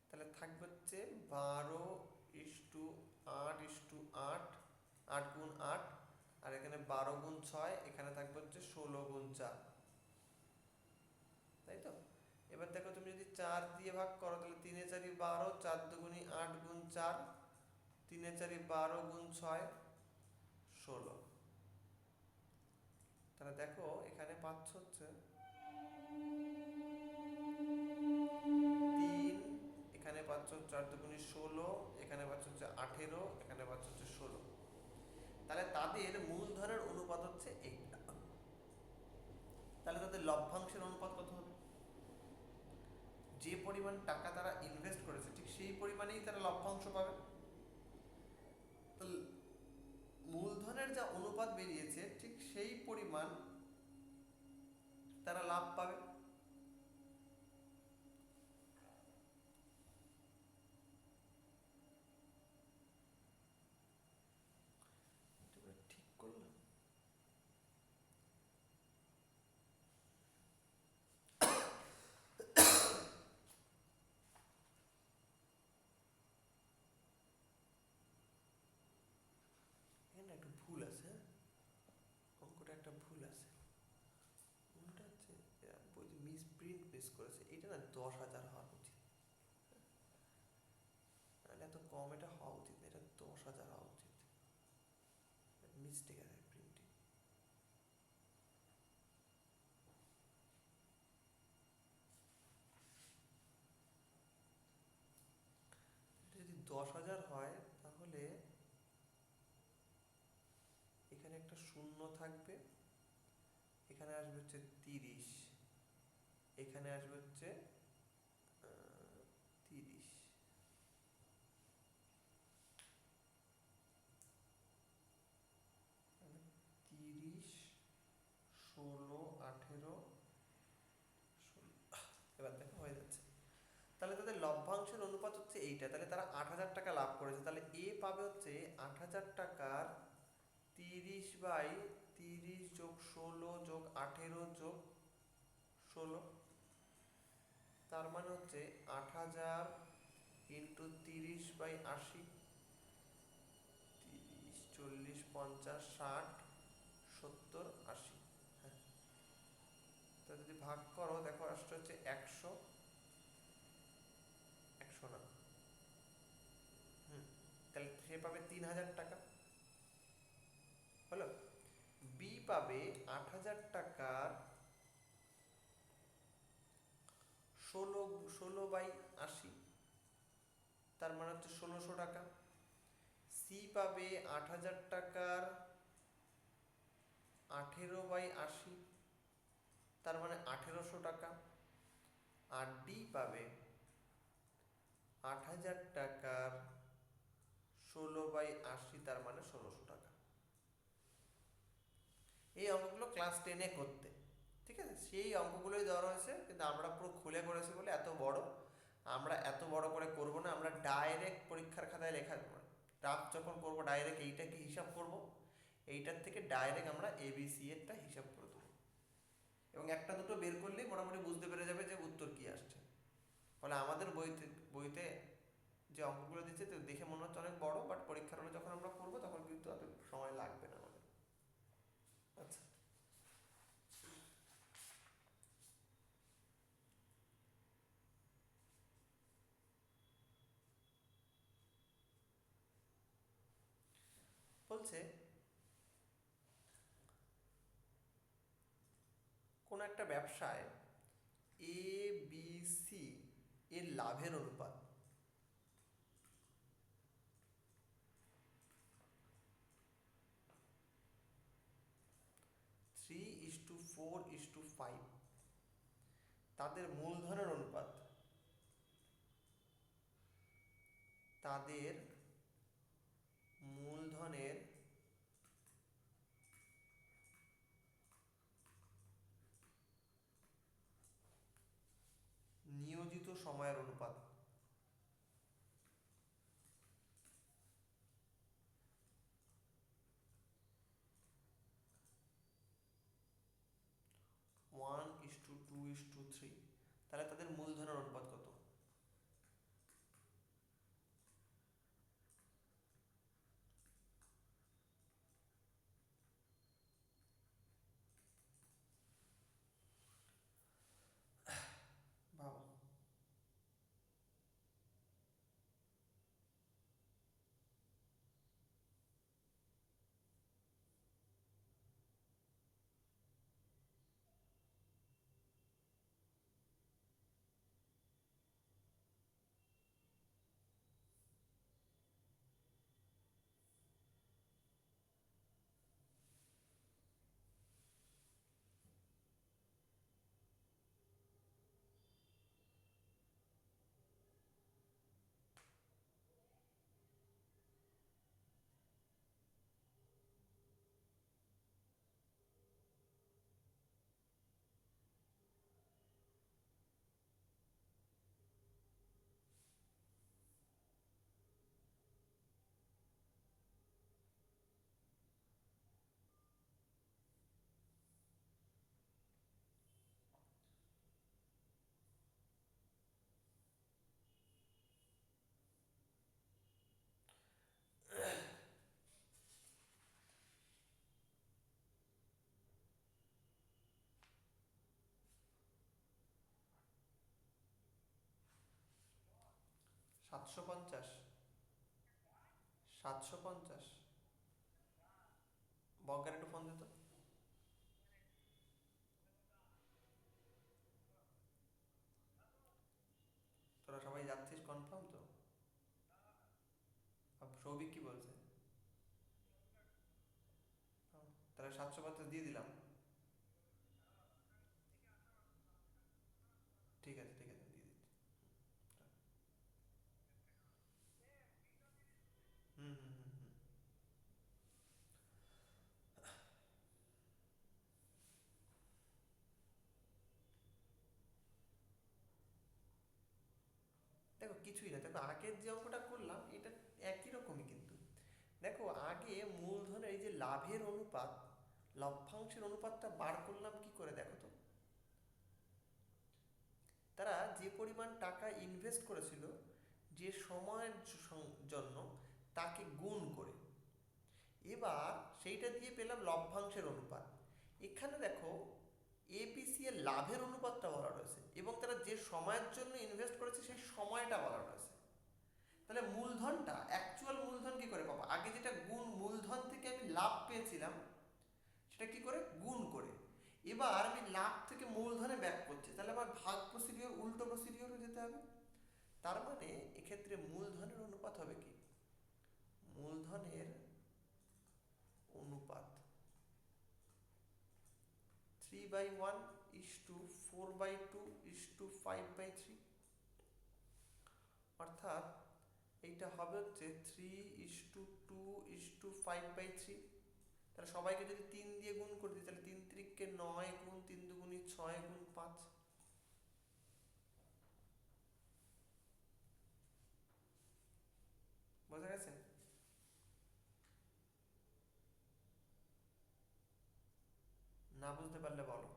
তাহলে থাকবে হচ্ছে 12:8:8, 8 গুণ 8, আর এখানে 12 গুণ 6, এখানে থাকবে হচ্ছে 16 গুণ 4, তাই তো? এবার দেখো তুমি যদি 4 দিয়ে ভাগ করো তাহলে 3 4 12, 4 2 8 গুণ 4, 3 4 12 গুণ 6 16। তাহলে দেখো এখানে পাচ্ছ হচ্ছে 3, এখানে পাচ্ছ 4 2 16, এখানে পাচ্ছ হচ্ছে 18, এখানে পাচ্ছ হচ্ছে 16। তাহলে তাদের মূলধনের অনুপাত হচ্ছে এইটা। তাহলে তাদের লভ্যাংশের অনুপাত কত হবে? যে পরিমাণ টাকা তারা ইনভেস্ট করেছে ঠিক সেই পরিমাণেই তারা লভ্যাংশ পাবে। তো মূলধনের যা অনুপাত বেরিয়েছে ঠিক সেই পরিমাণ তারা লাভ পাবে। ঠিক করলাম? এখানে একটু ভুল আছে, হ্যাঁ, অঙ্কটা একটা ভুল আছে। ভুলটা হচ্ছে বইতে মিস করেছে, এটা না 10,000 হওয়া উচিত, নাহলে এত কম এটা হওয়া উচিত না, এটা 10,000 হওয়া উচিত। মিস্টেক আছে প্রিন্টিং। যদি 10,000 হয় তাহলে এখানে একটা শূন্য থাকবে, এখানে আসবে হচ্ছে 30, এখানে আসবে হচ্ছে 30, তাহলে 30, 16, 18, 16। এবার দেখো হয়ে যাচ্ছে। তাহলে তাদের লভ্যাংশের অনুপাত হচ্ছে এইটা। তাহলে তারা 8,000 টাকা লাভ করেছে, তাহলে এ পাবে হচ্ছে 8,000 টাকার 30/30 যোগ 16 যোগ 18 যোগ 16, তার মানে হচ্ছে 8,000 ইন্টু 30/80, 30, 40, 50, 60, 70, 80। হ্যাঁ, তা যদি ভাগ করো দেখো আসছে হচ্ছে 100, 100 না, তাহলে সে পাবে 3,000 টাকা। হলো? বি পাবে 8,000 টাকার 16/80, তার মানে হচ্ছে 1,600 টাকা। সি পাবে 8,000 টাকার 18/80, তার মানে 1,800 টাকা। আর ডি পাবে 8,000 টাকার 16/80, তার মানে 1,600 টাকা। এই অঙ্কগুলো ক্লাস 10-এ করতে, ঠিক আছে? সেই অঙ্কগুলোই দেওয়া রয়েছে, কিন্তু আমরা পুরো খুলে করেছি বলে এত বড়। আমরা এত বড় করে করব না, আমরা ডাইরেক্ট পরীক্ষার খাতায় লেখা রাফ যখন করব ডাইরেক্ট এইটাকে হিসাব করব, এইটার থেকে ডাইরেক্ট আমরা এবিসি এরটা হিসাব করে দেবো, এবং একটা দুটো বের করলেই মোটামুটি বুঝতে পেরে যাবে যে উত্তর কি আসছে। ফলে আমাদের বইতে যে অঙ্কগুলো দিচ্ছে তো দেখে মনে হচ্ছে অনেক বড়, বাট পরীক্ষার হলে যখন আমরা করবো তখন কিন্তু অত সময় লাগবে না আমাদের। আচ্ছা, বলছে কোন একটা ব্যবসায় এ বি সি লাভের অনুপাত, three is to four is to five, তাদের মূলধনের অনুপাত, তাদের মূলধনের নিয়োজিত সময়ের অনুপাত, one is to two is to three, তাহলে তাদের মূলধনের অনুপাত কত? ভাবো। সাতশো পঞ্চাশ, 750, বজ্ঞার একটু ফোন দিত। তোরা সবাই যাচ্ছিস কনফার্ম তো? সৌভিক কি বলছে? তাহলে 750 দিয়ে দিলাম। ঠিক আছে ঠিক আছে, দিয়ে দিচ্ছি। হুম হুম হুম হুম। দেখো কিছুই না, দেখো আগের যে অঙ্কটা করলাম এটা একই রকমই কিন্তু। দেখো আগে মূলধনের এই যে লাভের অনুপাত, লভ্যাংশের অনুপাতটা বার করলাম কি করে দেখো তো। তারা যে পরিমাণ টাকা ইনভেস্ট করেছিল যে সময়ের জন্য, তাকে গুণ করে এবার সেইটা দিয়ে পেলাম লভ্যাংশের অনুপাত। এখানে দেখো এপিসি এর লাভের অনুপাতটা বলা রয়েছে এবং তারা যে সময়ের জন্য ইনভেস্ট করেছে সেই সময়টা বলা রয়েছে। তাহলে মূলধনটা, অ্যাকচুয়াল মূলধন কি করে পাবো? আগে যেটা গুণ মূলধন থেকে আমি লাভ পেয়েছিলাম সেটা কি করে? গুণ করে। এবার আমি লাভ থেকে মূলধনে ব্যাক করছি, তাহলে আমার ভাগ প্রসিডিওর, উল্টো প্রসিডিওরে যেতে হবে। তার মানে এক্ষেত্রে মূলধনের অনুপাত হবে কি? মূলধনের অনুপাত 3/1 ইস টু 4/2 ইস টু 5/3, অর্থাৎ এইটা হবে হচ্ছে 3:2:5/3। তাহলে সবাইকে যদি 3 দিয়ে গুণ করে দিই তাহলে 3 3 9 গুণ 3 দুগুণী 6 গুণ 5। বোঝা গেছে? না বুঝতে পারলে বলো।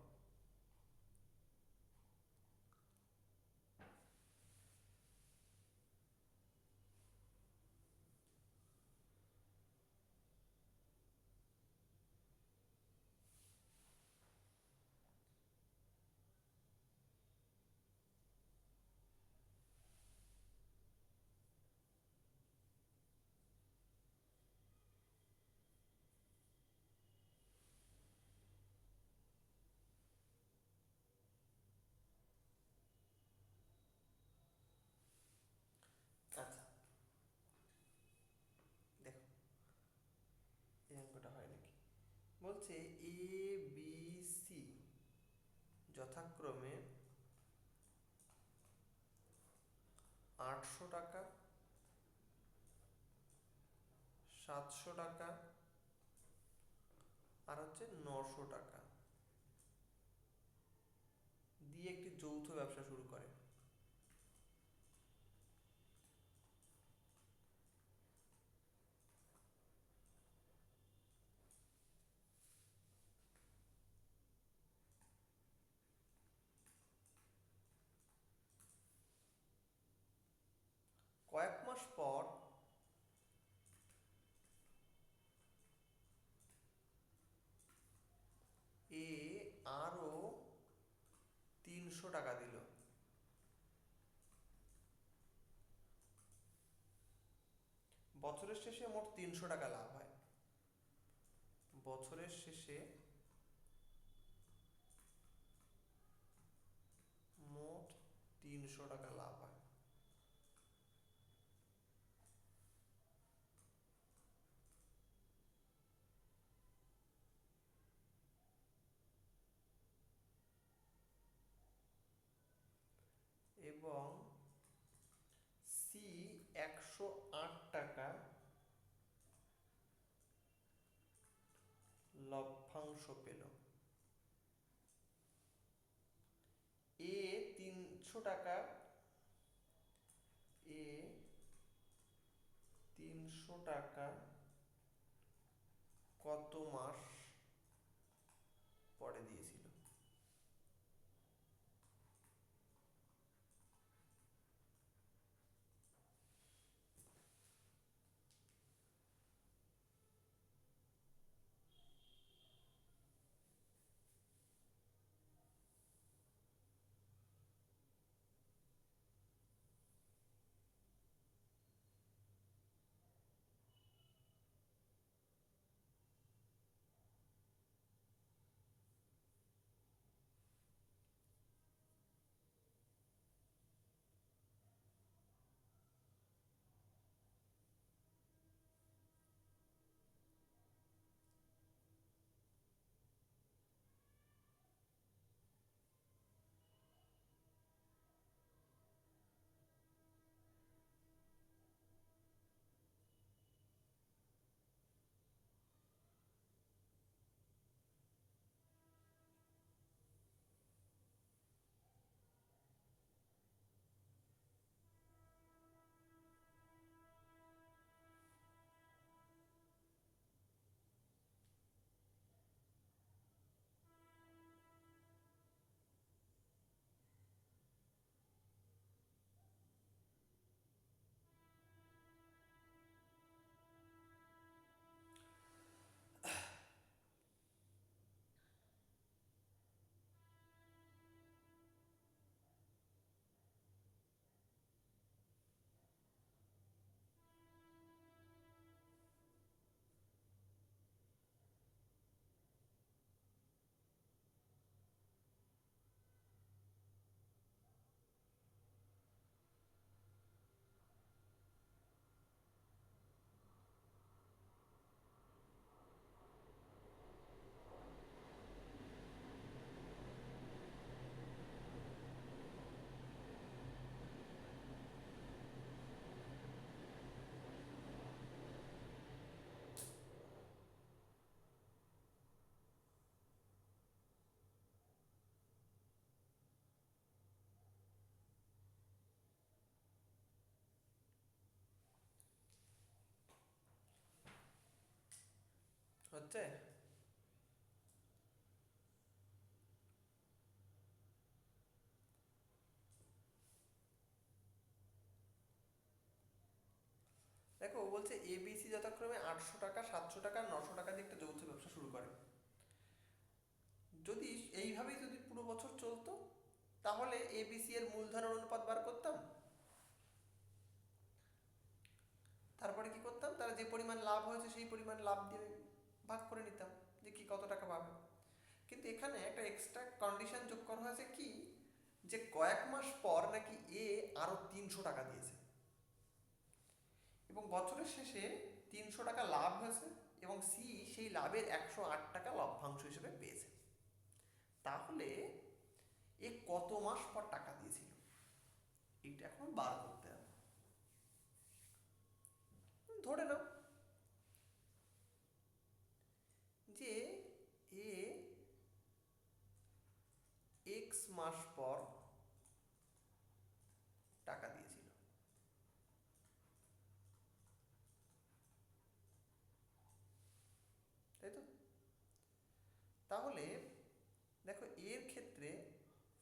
বলছে এ বি সি যথাক্রমে 800 টাকা, 700 টাকা আর হচ্ছে 900 টাকা দিয়ে একটি যৌথ ব্যবসা শুরু করে। কয়েক মাস পর এ আরো 300 টাকা দিল। বছরের শেষে মোট 300 টাকা লাভ হয়। বছরের শেষে মোট 300 টাকা লাভ হয়। এবং সি 108 টাকা লভ্যাংশ পেল। এ 300 টাকা এ 300 টাকা কত মাস পরে দিয়েছিল? হচ্ছে দেখো, ও বলছে এবিসি যথাক্রমে 800 টাকা, 700 টাকা, 900 টাকা দিয়ে একটা যৌথ ব্যবসা শুরু করে। যদি এইভাবেই যদি পুরো বছর চলতো তাহলে এবিসি এর মূলধনের অনুপাত বার করতাম, তারপরে কি করতাম, তারা যে পরিমাণ লাভ হয়েছে সেই পরিমাণ লাভ দিয়ে ভাগ করে নিতাম যে কি কত টাকা পাবে। কিন্তু এখানে একটা এক্সট্রা কন্ডিশন যোগ করা হয়েছে কি, যে কয়েক মাস পর নাকি এ আরো 300 টাকা দিয়েছে এবং বছরের শেষে 300 টাকা লাভ হয়েছে এবং সি সেই লাভের 108 টাকা লভ্যাংশ হিসেবে পেয়েছে। তাহলে এ কত মাস পর টাকা দিয়েছিল এইটা এখন বার করতে হবে। ধরে নাও যে এ এক্স মাস পর টাকা দিয়েছিল, তাই তো? তাহলে দেখো এর ক্ষেত্রে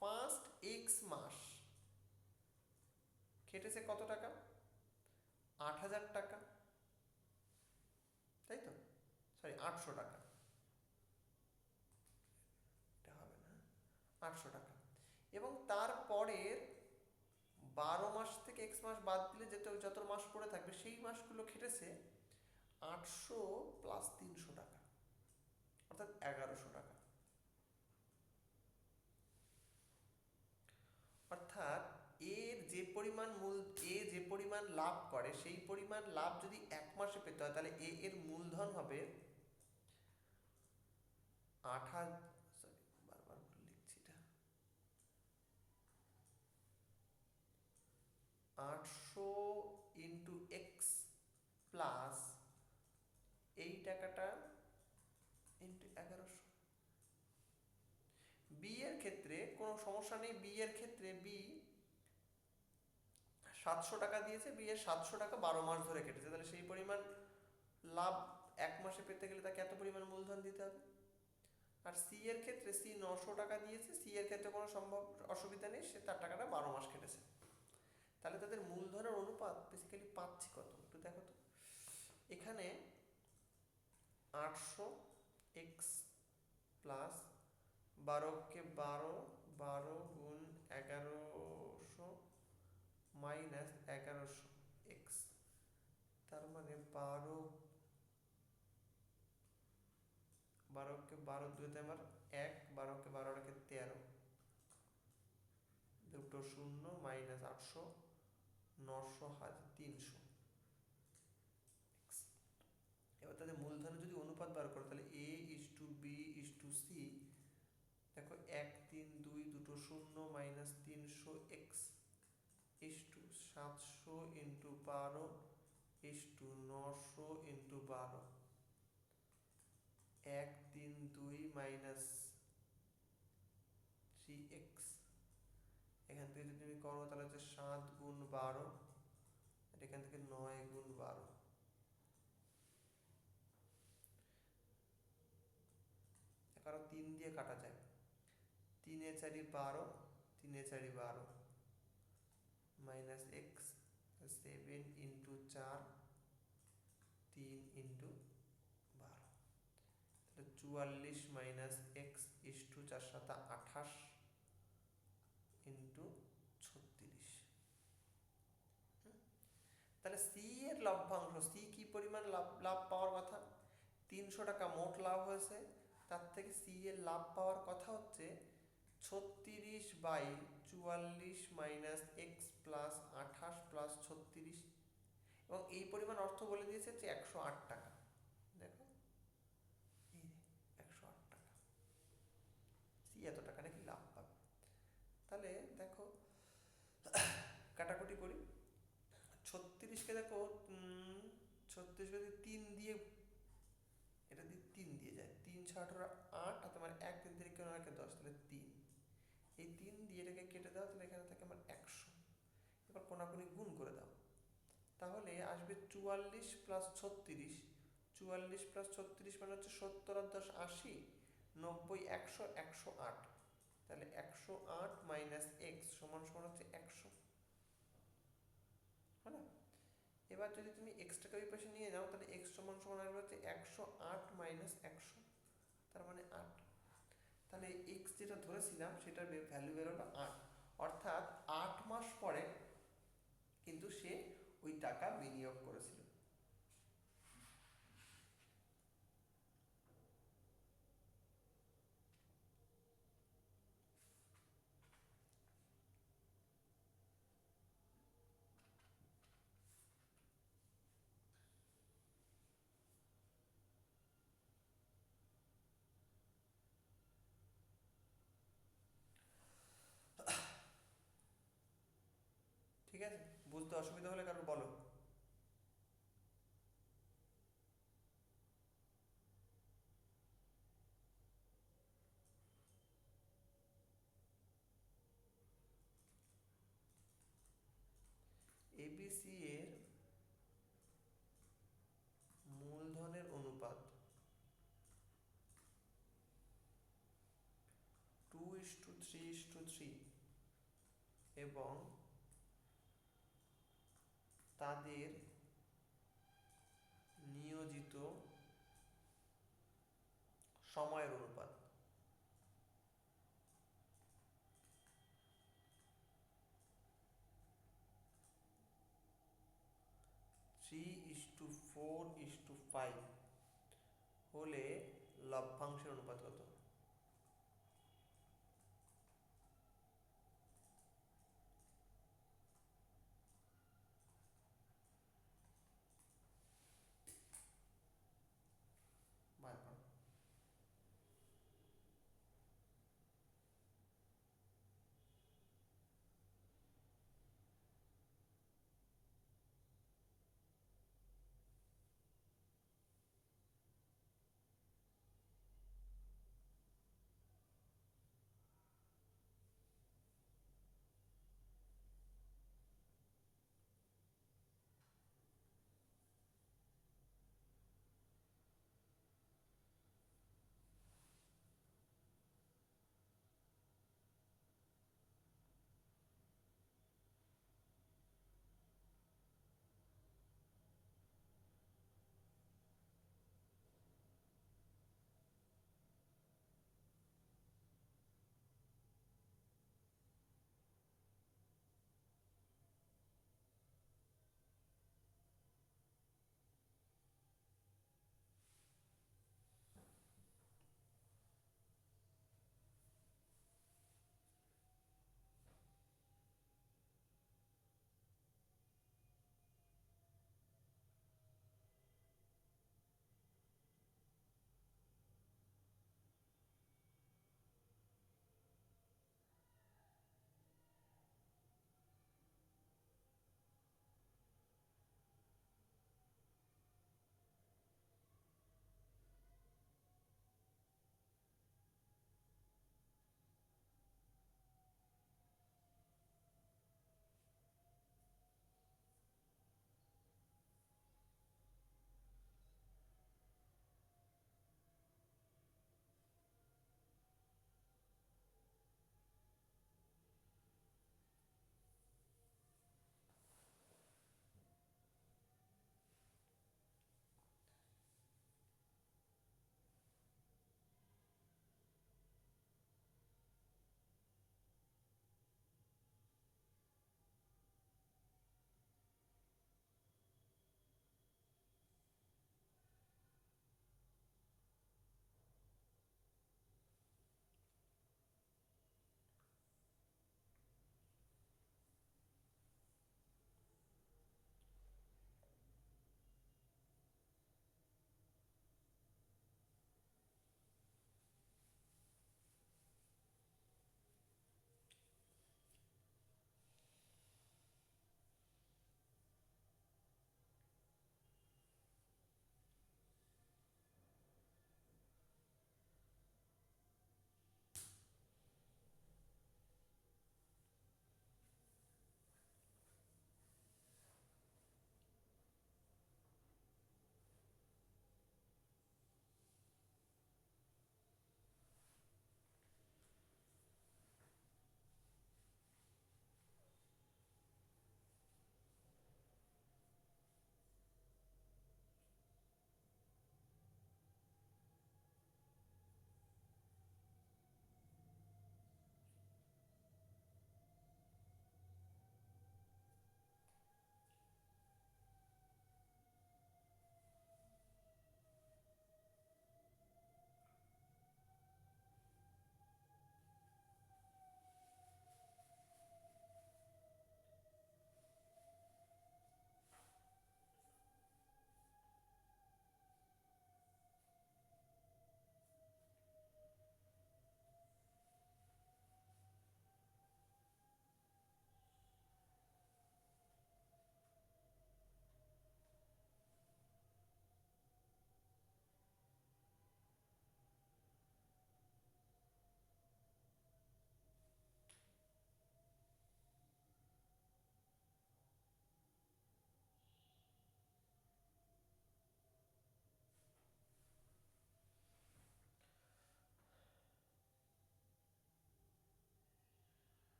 ফার্স্ট এক্স মাস খেটেছে কত টাকা? 8,000 টাকা, তাই তো? সরি, 800 টাকা, এটা হবে না, 800 টাকা। এবং তারপরের 12 মাস থেকে এক্স মাস বাদ দিলে যত মাস পড়ে থাকবে সেই মাসগুলো খেটেছে 800 প্লাস 300 টাকা, অর্থাৎ 1100 টাকা। অর্থাৎ এর যে পরিমাণ যে পরিমাণ লাভ করে সেই পরিমাণ লাভ যদি 1 মাসে পেতে হয় তাহলে এর মূলধন হবে 800 ইন্টু এক্স প্লাস এই টাকাটা ইন্টু 1100। বি এর ক্ষেত্রে কোনো সমস্যা নেই, বি এর ক্ষেত্রে বি 700 টাকা দিয়েছে, বি এর 700 টাকা 12 মাস ধরে কেটেছে, তাহলে সেই পরিমাণ লাভ 1 মাসে পেতে গেলে তাকে এত পরিমাণ মূলধন দিতে হবে। আর সি এর ক্ষেত্রে সি 900 টাকা দিয়েছে, সি এর ক্ষেত্রে কোনো অসুবিধা নেই, সে তার টাকাটা 12 মাস কেটেছে। তাহলে তাদের মূলধনের অনুপাত বেসিক্যালি পাচ্ছি কত একটু দেখো তো। এখানে 800 এক্স প্লাস 12কে 12, 12 গুণ 1100 মাইনাস 1100 এক্স, তার মানে 12কে 12 দুইতে আমার 1, 12কে 12 টাকে 13, দুটো শূন্য মাইনাস 800, 900 300 এক্স। এবার তাদের মূলধনের যদি অনুপাত বার করো তাহলে A is to B is to C, দেখো 1 3 2 দুটো শূন্য minus 300 x is to 700 into 12 is to 900 into 12, 1 3 2 minus 3x। এখান থেকে যদি তুমি করো তাহলে হচ্ছে 7 গুণ 12, আর এখান থেকে 9 গুণ 12, কারো 3 দিয়ে কাটা যায়, 3 এ 4 12, 3 এ 4 12 মাইনাস এক্স 7 ইন্টু 4, 3 ইন্টু 12, তাহলে 44 minus x is two 4 7 28 into 36। তাহলে সি এর লভ্যাংশ, সি কি পরিমাণ লাভ পাওয়ার কথা? 300 টাকা মোট লাভ হয়েছে, তার থেকে সি এর লাভ পাওয়ার কথা হচ্ছে 36/44 মাইনাস এক্স প্লাস 28 প্লাস 36, এবং এই পরিমাণ অর্থ বলে দিয়েছে যে 108 টাকা। দেখো এই 108 টাকা, সি এত টাকা নাকি লাভ পাবে। তাহলে দেখো কাটাকুটি করি, 36কে দেখো 36 যদি 3 দিয়ে, এটা দিয়ে 3 দিয়ে যায়, 3 6 18 8, আর তোমার 1 3 3 কেন 10, তাহলে 3, এই 3 দিয়ে এটাকে কেটে দাও, তাহলে এখানে থাকে আমার 100। এবার কোনাকুনি গুণ করে দাও, তাহলে আসবে 44 প্লাস 36, 44 প্লাস 36 মানে হচ্ছে 70 আর 10 80, 90 100 108, তাহলে 108 মাইনাস এক্স সমান সমান হচ্ছে 100, হলো? এবার যদি তুমি এক্সটাকে ওই পাশে নিয়ে যাও তাহলে এক্স সমান সমান আসবে হচ্ছে 108 মাইনাস 100, তার মানে 8। তাহলে এক্স যেটা ধরেছিলাম সেটার ভ্যালু বেরোলো 8, অর্থাৎ 8 মাস পরে কিন্তু সে ওই টাকা বিনিয়োগ করেছিল। ঠিক আছে, বুঝতে অসুবিধা হলে কারোর বলো। এবিসি এর মূলধনের অনুপাত 2:3:3 এবং তাদের নিয়োজিত সময়ের অনুপাত 3:4:5 হলে লভ্যাংশের অনুপাত কত? বার করো।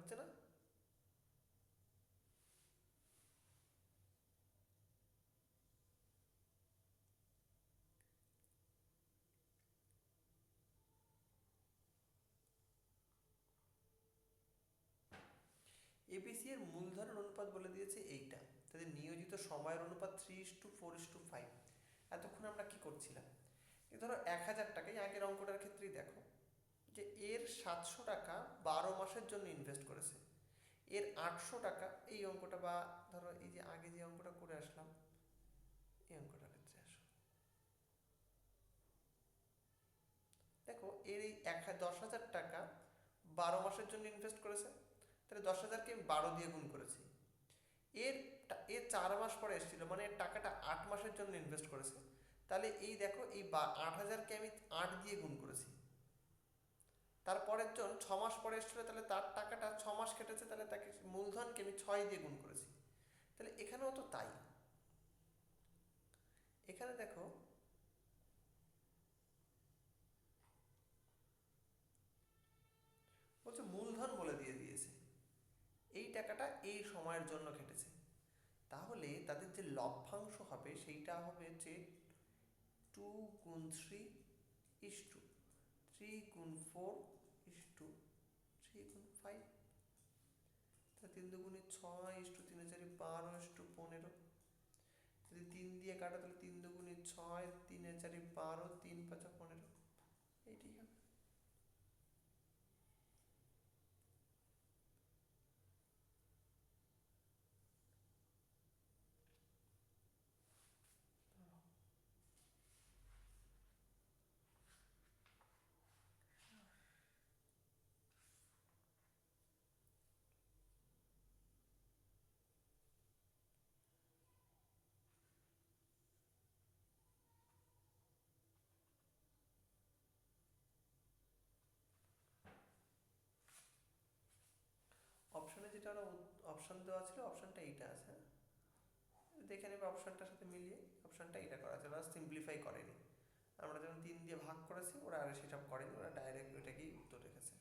হচ্ছে না? এবিসি এর মূলধনের অনুপাত বলে দিয়েছে এইটা, তাদের নিয়োজিত সময়ের অনুপাত 3:4:5। এতক্ষণ আমরা কি করছিলাম, ধরো 1,000 টাকা, এই আগের অঙ্কটার ক্ষেত্রেই দেখো যে এর 700 টাকা 12 মাসের জন্য ইনভেস্ট করেছে, এর 800 টাকা, এই অঙ্কটা বা ধরো এই যে আগে যে অঙ্কটা করে আসলাম এই অঙ্কটার ক্ষেত্রে আসো, দেখো এর এই 10,000 টাকা 12 মাসের জন্য ইনভেস্ট করেছে, তাহলে 10,000কে আমি 12 দিয়ে গুণ করেছি। এর এর 4 মাস পরে এসেছিল, মানে এর টাকাটা 8 মাসের জন্য ইনভেস্ট করেছে, তাহলে এই দেখো এই 8,000কে আমি 8 দিয়ে গুণ করেছি। তারপরের জন 6 মাস পরে এসেছিল, তাহলে তার টাকাটা 6 মাস কেটেছে, তাহলে তাকে মূলধনকে আমি 6 দিয়ে গুণ করেছি। তাহলে এখানেও তো তাই, এখানে দেখো বলছে মূলধন বলে দিয়ে দিয়েছে, এই টাকাটা এই সময়ের জন্য কেটেছে, তাহলে তাদের যে লভ্যাংশ হবে সেইটা হবে যে 2 গুণ 3 3 গুণ 4 3 গুণ 5, তাহলে 3 দুগুণে 6 3 4 12 15, যদি 3 দিয়ে কাটো তাহলে 3 দুগুণে 6 3 4 12 3 5 15, এইটাই হবে। অপশনে যেটা অপশন দেওয়া ছিল, অপশনটা এইটা আছে, দেখে নেবে অপশনটার সাথে মিলিয়ে, অপশনটা এটা করা আছে, ওরা সিম্পলিফাই করেনি, আমরা যখন 3 দিয়ে ভাগ করেছি ওরা আর সেসব করেনি, ওরা ডাইরেক্ট ওইটাকেই উত্তর রেখেছে।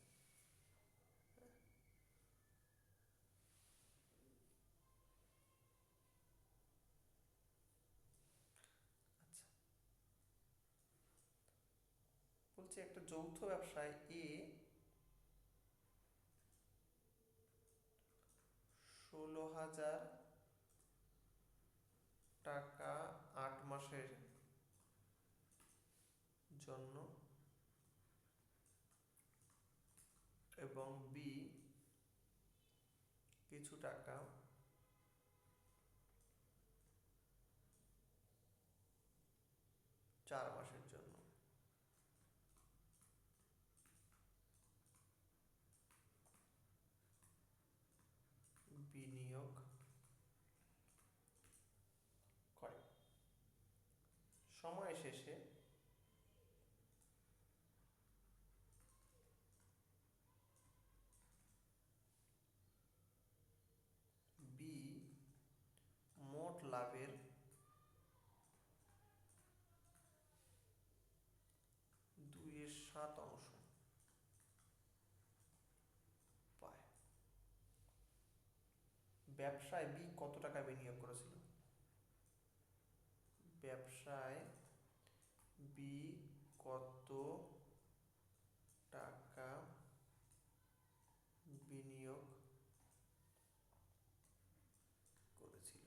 আচ্ছা, বলছে একটা যৌথ ব্যবসায় এ 16,000 টাকা 8 মাসের জন্য এবং বি কিছু টাকা 4 মাসের জন্য বিনিয়োগ করে, সময় শেষে বি মোট লাভের 2/7 পায়। ব্যবসায় বি কত টাকা বিনিয়োগ করেছিল, ব্যবসায় বি কত টাকা বিনিয়োগ করেছিল,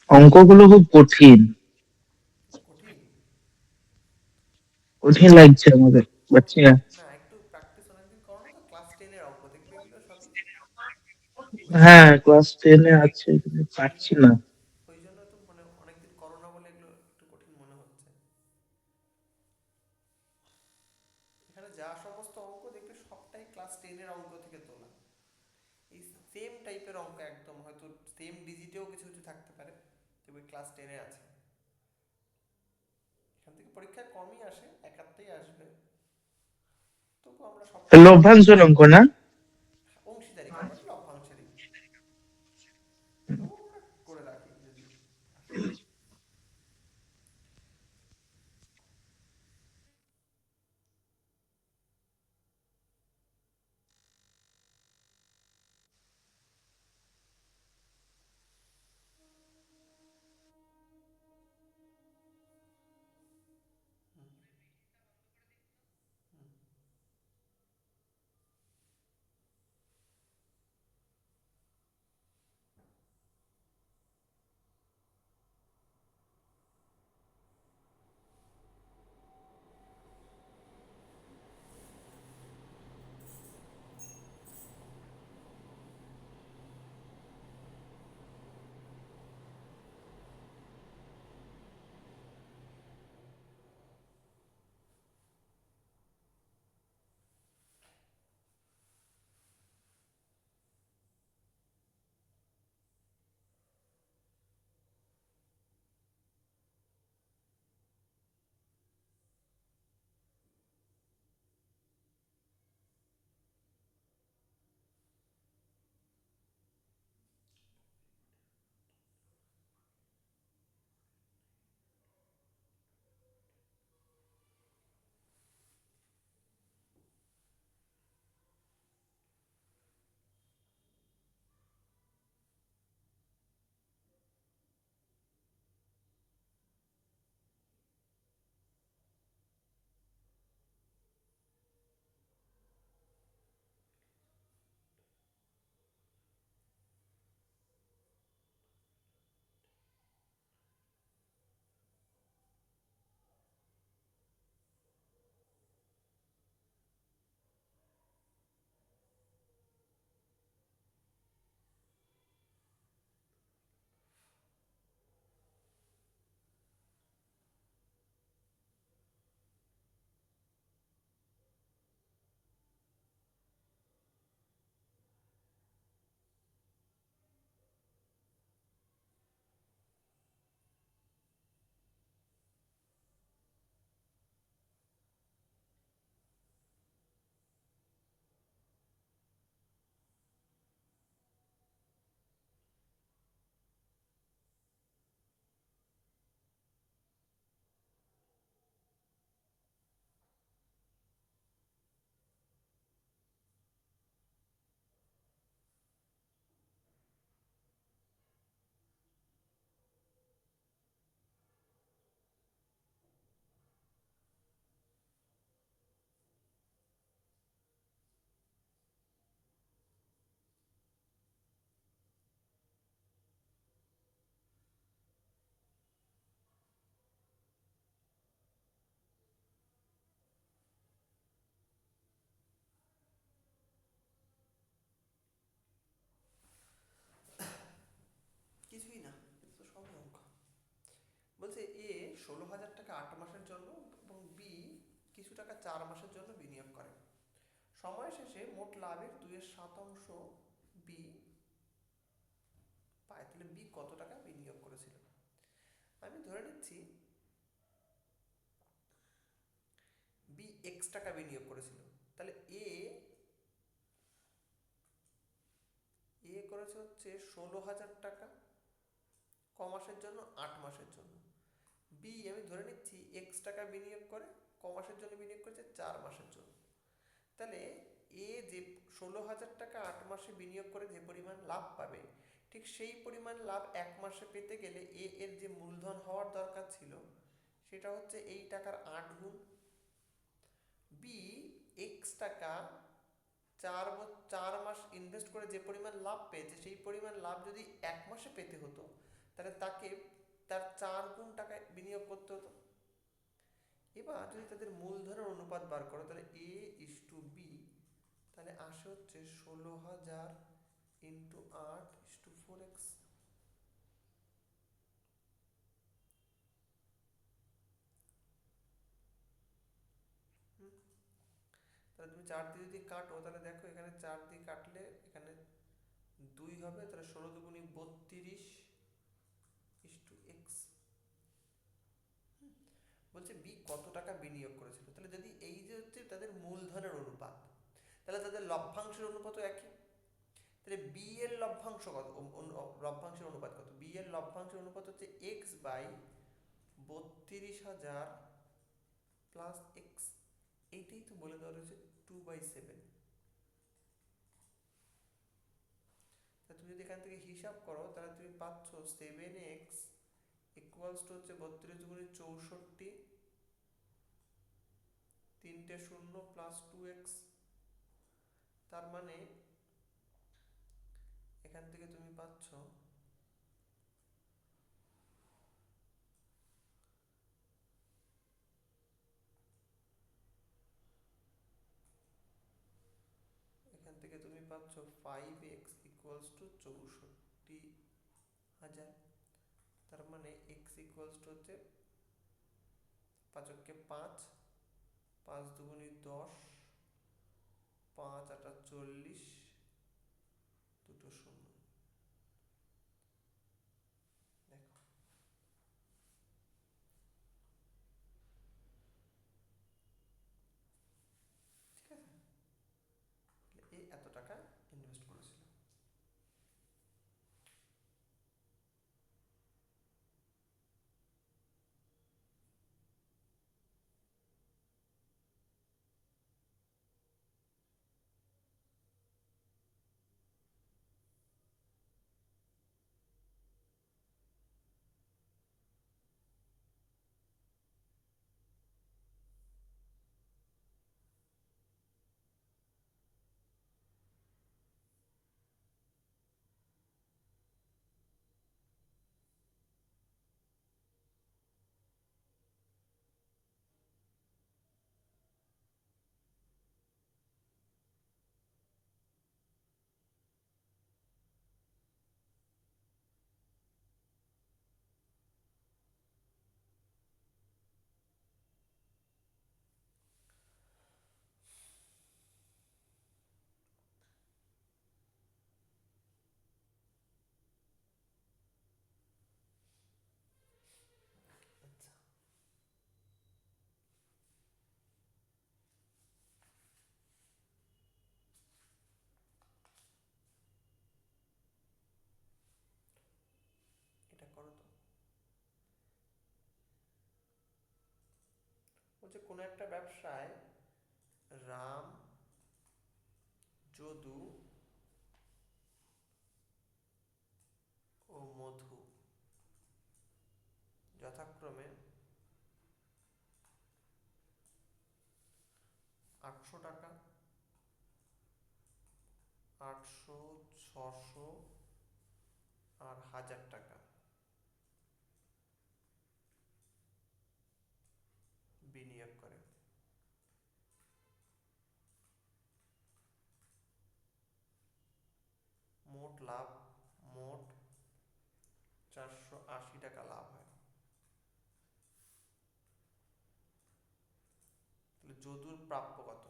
অঙ্কগুলো খুব কঠিন, কঠিন? কঠিন লাগছে আমাদের, পারছি না। না, একটু প্র্যাকটিস অনেকদিন করো না তো, ক্লাস 10-এর অঙ্ক দেখবে এগুলো সবই। হ্যাঁ, ক্লাস 10-এ আছে কিন্তু ওই পারছি জন্য না। ওই জন্য তো মানে অনেকদিন করো না বলে এগুলো একটু কঠিন মনে হচ্ছে। এখানে যা সমস্ত অঙ্ক দেখবে সবটাই ক্লাস 10-এর অঙ্ক থেকে তোলা। এই সেম টাইপের অঙ্ক একদম, হয়তো সেম ডিজিটেও কিছু কিছু থাকতে পারে, তবে ক্লাস 10-এ আছে। এখান থেকে পরীক্ষায় কমই আসে, একাত্তেই আসবে, তবু আমরা সবটাই লভ্যাংশের অঙ্ক না? অংশীদারি করবার লভ্যাংশেরই, তবু আমরা করে রাখি যদি আসে। কিছুই না, এটা তো সবই অঙ্ক। বলছে এ 16,000 টাকা 8 মাসের জন্য এবং বি কিছু টাকা 4 মাসের জন্য বিনিয়োগ করে। সময় শেষে মোট লাভের 2/7 বি পায়, তাহলে বি কত টাকা বিনিয়োগ করেছিল? আমি ধরে নিচ্ছি বি এক্স টাকা বিনিয়োগ করেছিল, তাহলে এ এ করেছে হচ্ছে 16,000 টাকা কমাসের জন্য 8 মাসের জন্য। বি আমি ধরে নিচ্ছি এক্স টাকা বিনিয়োগ করে কমাসের জন্য বিনিয়োগ করেছে 4 মাসের জন্য। তাহলে এ যে 16,000 টাকা 8 মাসে বিনিয়োগ করে যে পরিমাণ লাভ পাবে, ঠিক সেই পরিমাণ লাভ 1 মাসে পেতে গেলে এ এর যে মূলধন হওয়ার দরকার ছিল সেটা হচ্ছে এই টাকার 8 গুণ। বি এক্স টাকা 4 মাস ইনভেস্ট করে যে পরিমাণ লাভ পেয়েছে সেই পরিমাণ লাভ যদি 1 মাসে পেতে হতো, তাহলে তাকে তার 4 গুণ টাকা বিনিয়োগ করতে হতো। এবার যদি তাদের মূলধনের অনুপাত বার করো তাহলে এ ইস টু বি, তাহলে আসে হচ্ছে 16,000 ইন্টু 8:4x। তাহলে তুমি 4 দিয়ে যদি কাটো তাহলে দেখো এখানে 4 দিয়ে কাটলে এখানে 2 হবে, তাহলে 16×32 বলছে বি কত টাকা বিনিয়োগ করেছিল। তাহলে যদি এই যে হচ্ছে তাদের মূলধনের অনুপাত, তাহলে তাদের লভ্যাংশের অনুপাতও একই। তাহলে বি এর লভ্যাংশ কত, লভ্যাংশের অনুপাত কত? বি এর লভ্যাংশের অনুপাত হচ্ছে এক্স বাই 32,000 প্লাস এক্স। এইটাই তো বলে দেওয়া রয়েছে 2/7। তুমি যদি এখান থেকে হিসাব করো তাহলে তুমি পাচ্ছ 7x ইকুয়ালস টু হচ্ছে 32×64, 3টে 0 প্লাস 2x। তার মানে এখান থেকে তুমি পাচ্ছ এখান থেকে তুমি পাচ্ছ 5x ইকুয়ালস টু 64,000। তার মানে x ইকুয়ালস টু হচ্ছে 5 × 5, 5 × 2 = 10, 5 × 8 = 40, দুটো 0। দেখো ঠিক আছে, এই এত টাকা ইনভেস্ট করেছিল। আচ্ছা, এটা করো তো। বলছে কোনো একটা ব্যবসায় রাম, যদু ও মধু যথাক্রমে 800 টাকা, 800, 600 আর 1000 টাকা বিনিয়োগ করে। মোট লাভ, মোট 480 টাকা লাভ হয়। তাহলে যদুর প্রাপ্য কত?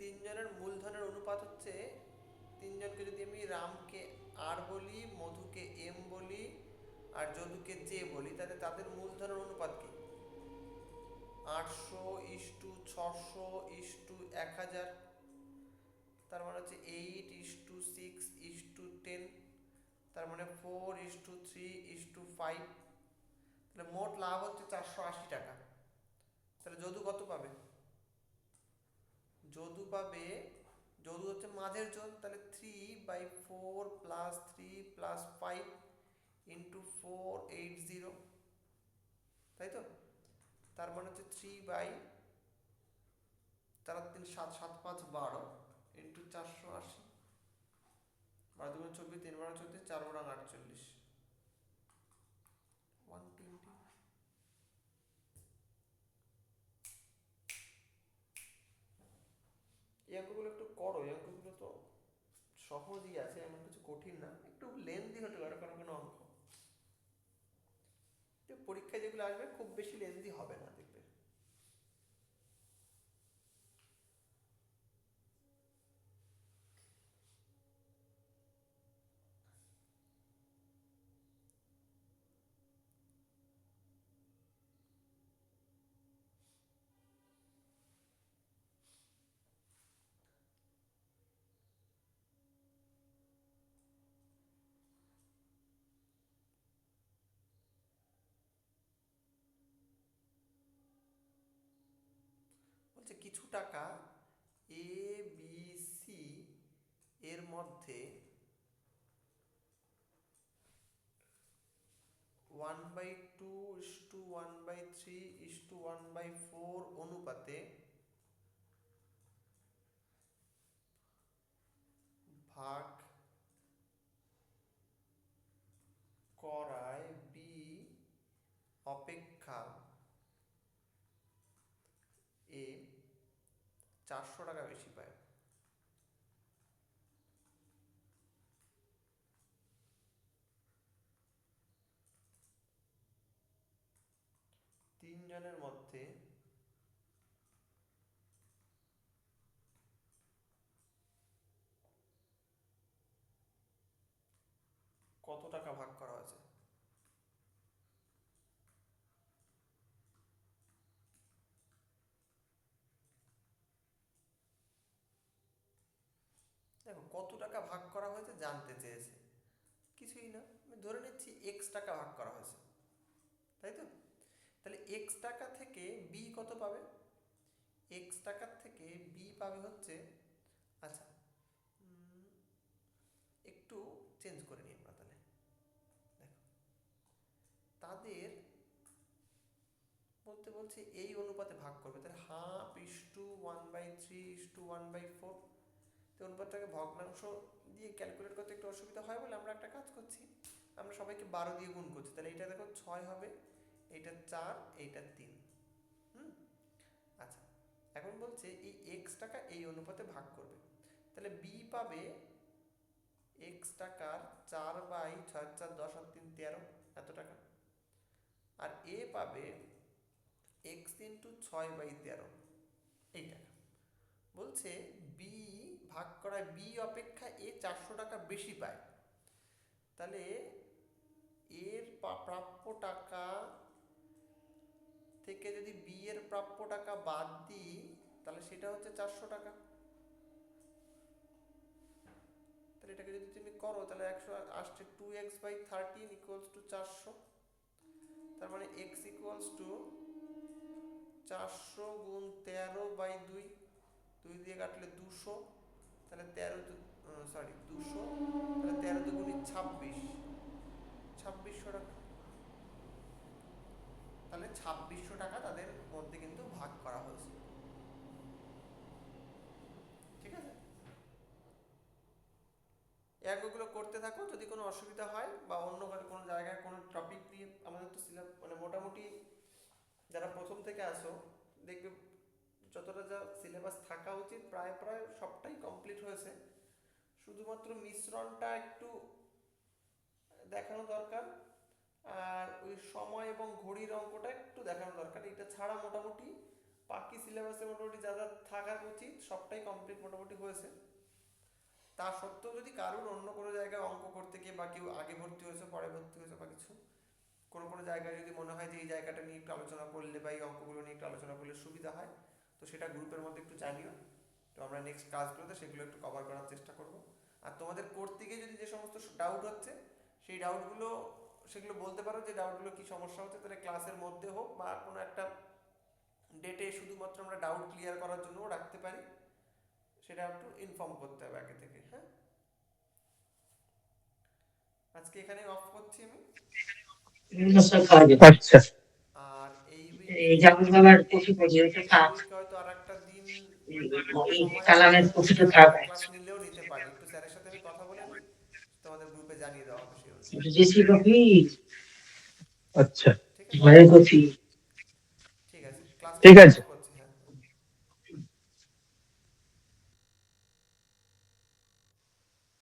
তিনজনের মূলধনের অনুপাত হচ্ছে, তিনজনকে যদি আমি রামকে আর বলি, মধুকে এম বলি আর যদুকে জে বলি, তাহলে তাদের মূলধনের অনুপাত কি? 800:600:1000। তার মানে হচ্ছে 8:6:10। তার মানে 4:3:5। তাহলে মোট লাভ হচ্ছে 480 টাকা। তাহলে যদু কত পাবে? যদু পাবে, যদু হচ্ছে মাঝের জন, তাহলে 3/4 + 3 + 5 × 480, তাই তো? তার মানে হচ্ছে 3/4 × 480, 12×4 = 24, 3×12 = 34, 4×48, 120। এই অঙ্কগুলো একটু করো, এই অঙ্কগুলো তো সহজই আছে, এমন কিছু কঠিন না। একটু লেন্দি হতে পারে কোনো কোনো অঙ্ক, পরীক্ষায় যেগুলো আসবে খুব বেশি লেন্দি হবে না, দেখবে। বলছে কিছু টাকা এ বি সি এর মধ্যে 1/2:1/3:1/4 অনুপাতে ভাগ করায় বি অপেক্ষা এ 400 টাকা বেশি পায়। তিনজনের মধ্যে কত টাকা ভাগ করা হয়েছে? দেখো কত টাকা ভাগ করা হয়েছে জানতে চেয়েছে, কিছুই না, আমি ধরে নিচ্ছি এক্স টাকা ভাগ করা হয়েছে, তাই তো? তাহলে এক্স টাকা থেকে বি কত পাবে? এক্স টাকার থেকে বি পাবে হচ্ছে, আচ্ছা একটু চেঞ্জ করে নিই আমরা, তাহলে দেখো তাদের বলতে বলছে এই অনুপাতে ভাগ করবে, তাহলে 1/3:1/4। তো অনুপাতটাকে ভগ্নাংশ দিয়ে ক্যালকুলেট করতে একটু অসুবিধা হয় বলে আমরা একটা কাজ করছি, আমরা সবাইকে 12 দিয়ে গুণ করছি। তাহলে এইটা দেখো 6 হবে, এইটা 4, এইটা 3। আচ্ছা, এখন বলছে এই এক্স টাকা এই অনুপাতে ভাগ করবে, তাহলে বি পাবে এক্স টাকার 4/6×4=10 = 13 এত টাকা, আর এ পাবে এক্স × 6/13 এই টাকা। বলছে বি ভাগ করায় বি অপেক্ষা এ 400 টাকা বেশি পায়, তাহলে এর প্রাপ্য টাকা থেকে যদি বি এর প্রাপ্য টাকা বাদ দিই, তাহলে সেটা হচ্ছে 400 টাকা। তাহলে এটাকে যদি তুমি করো, তাহলে 100 আসছে 2x/13 = 400। তার মানে x = 400 × 13/2, 2 দিয়ে কাটলে 200, তাহলে 200, তাহলে 13 × 2 = 26, 2600 টাকা। তাহলে 2600 টাকা তাদের মধ্যে কিন্তু ভাগ করা হয়েছে, ঠিক আছে? এই অঙ্কগুলো করতে থাকো, যদি কোনো অসুবিধা হয় বা অন্য কোনো জায়গায় কোনো টপিক নিয়ে, আমাদের তো মানে মোটামুটি যারা প্রথম থেকে আসো দেখবে যতটা যা সিলেবাস থাকা উচিত প্রায় প্রায় সবটাই কমপ্লিট হয়েছে, শুধুমাত্র মিশ্রণটা একটু দেখানো দরকার, আর ওই সময় এবং ঘড়ির অঙ্কটা একটু দেখানো দরকার। এটা ছাড়া মোটামুটি বাকি সিলেবাসে মোটামুটি যা যা থাকার উচিত সবটাই কমপ্লিট মোটামুটি হয়েছে। তা সত্ত্বেও যদি কারোর অন্য কোনো জায়গায় অঙ্ক করতে গিয়ে বা কেউ আগে ভর্তি হয়েছে পরে ভর্তি হয়েছে বা কিছু কোনো কোনো জায়গায় যদি মনে হয় যে এই জায়গাটা নিয়ে একটু আলোচনা করলে বা এই অঙ্কগুলো নিয়ে একটু আলোচনা করলে সুবিধা হয়, তো সেটা গ্রুপের মধ্যে একটু জানিও। তো আমরা নেক্সট ক্লাসগুলোতে সেগুলো একটু কভার করার চেষ্টা করব। আর তোমাদের করতে গিয়ে যদি যে সমস্ত ডাউট হচ্ছে সেই ডাউটগুলো সেগুলো বলতে পারো যে ডাউটগুলো কী সমস্যা হচ্ছে, তাহলে ক্লাসের মধ্যে হোক বা কোনো একটা ডেটে শুধুমাত্র আমরা ডাউট ক্লিয়ার করার জন্যও রাখতে পারি, সেটা একটু ইনফর্ম করতে হবে আগে থেকে। হ্যাঁ, আজকে এখানে অফ করছি আমি। আচ্ছা আর এই এই জাগুর বাবার কফি পর্যন্ত থাক, উইক হয়তো আর একটা দিন এই সময় কালামের কফিটা থাক, ক্লাস নিলেও নিতে পারি। একটু স্যারের সাথে আমি কথা বলে নিই, তোমাদের গ্রুপে জানিয়ে দেওয়া হবে সেই অনুযায়ী। একটু দেশি কফি, আচ্ছা ঠিক আছে, ঘরের কফি। ঠিক আছে, ক্লাস ঠিক আছে।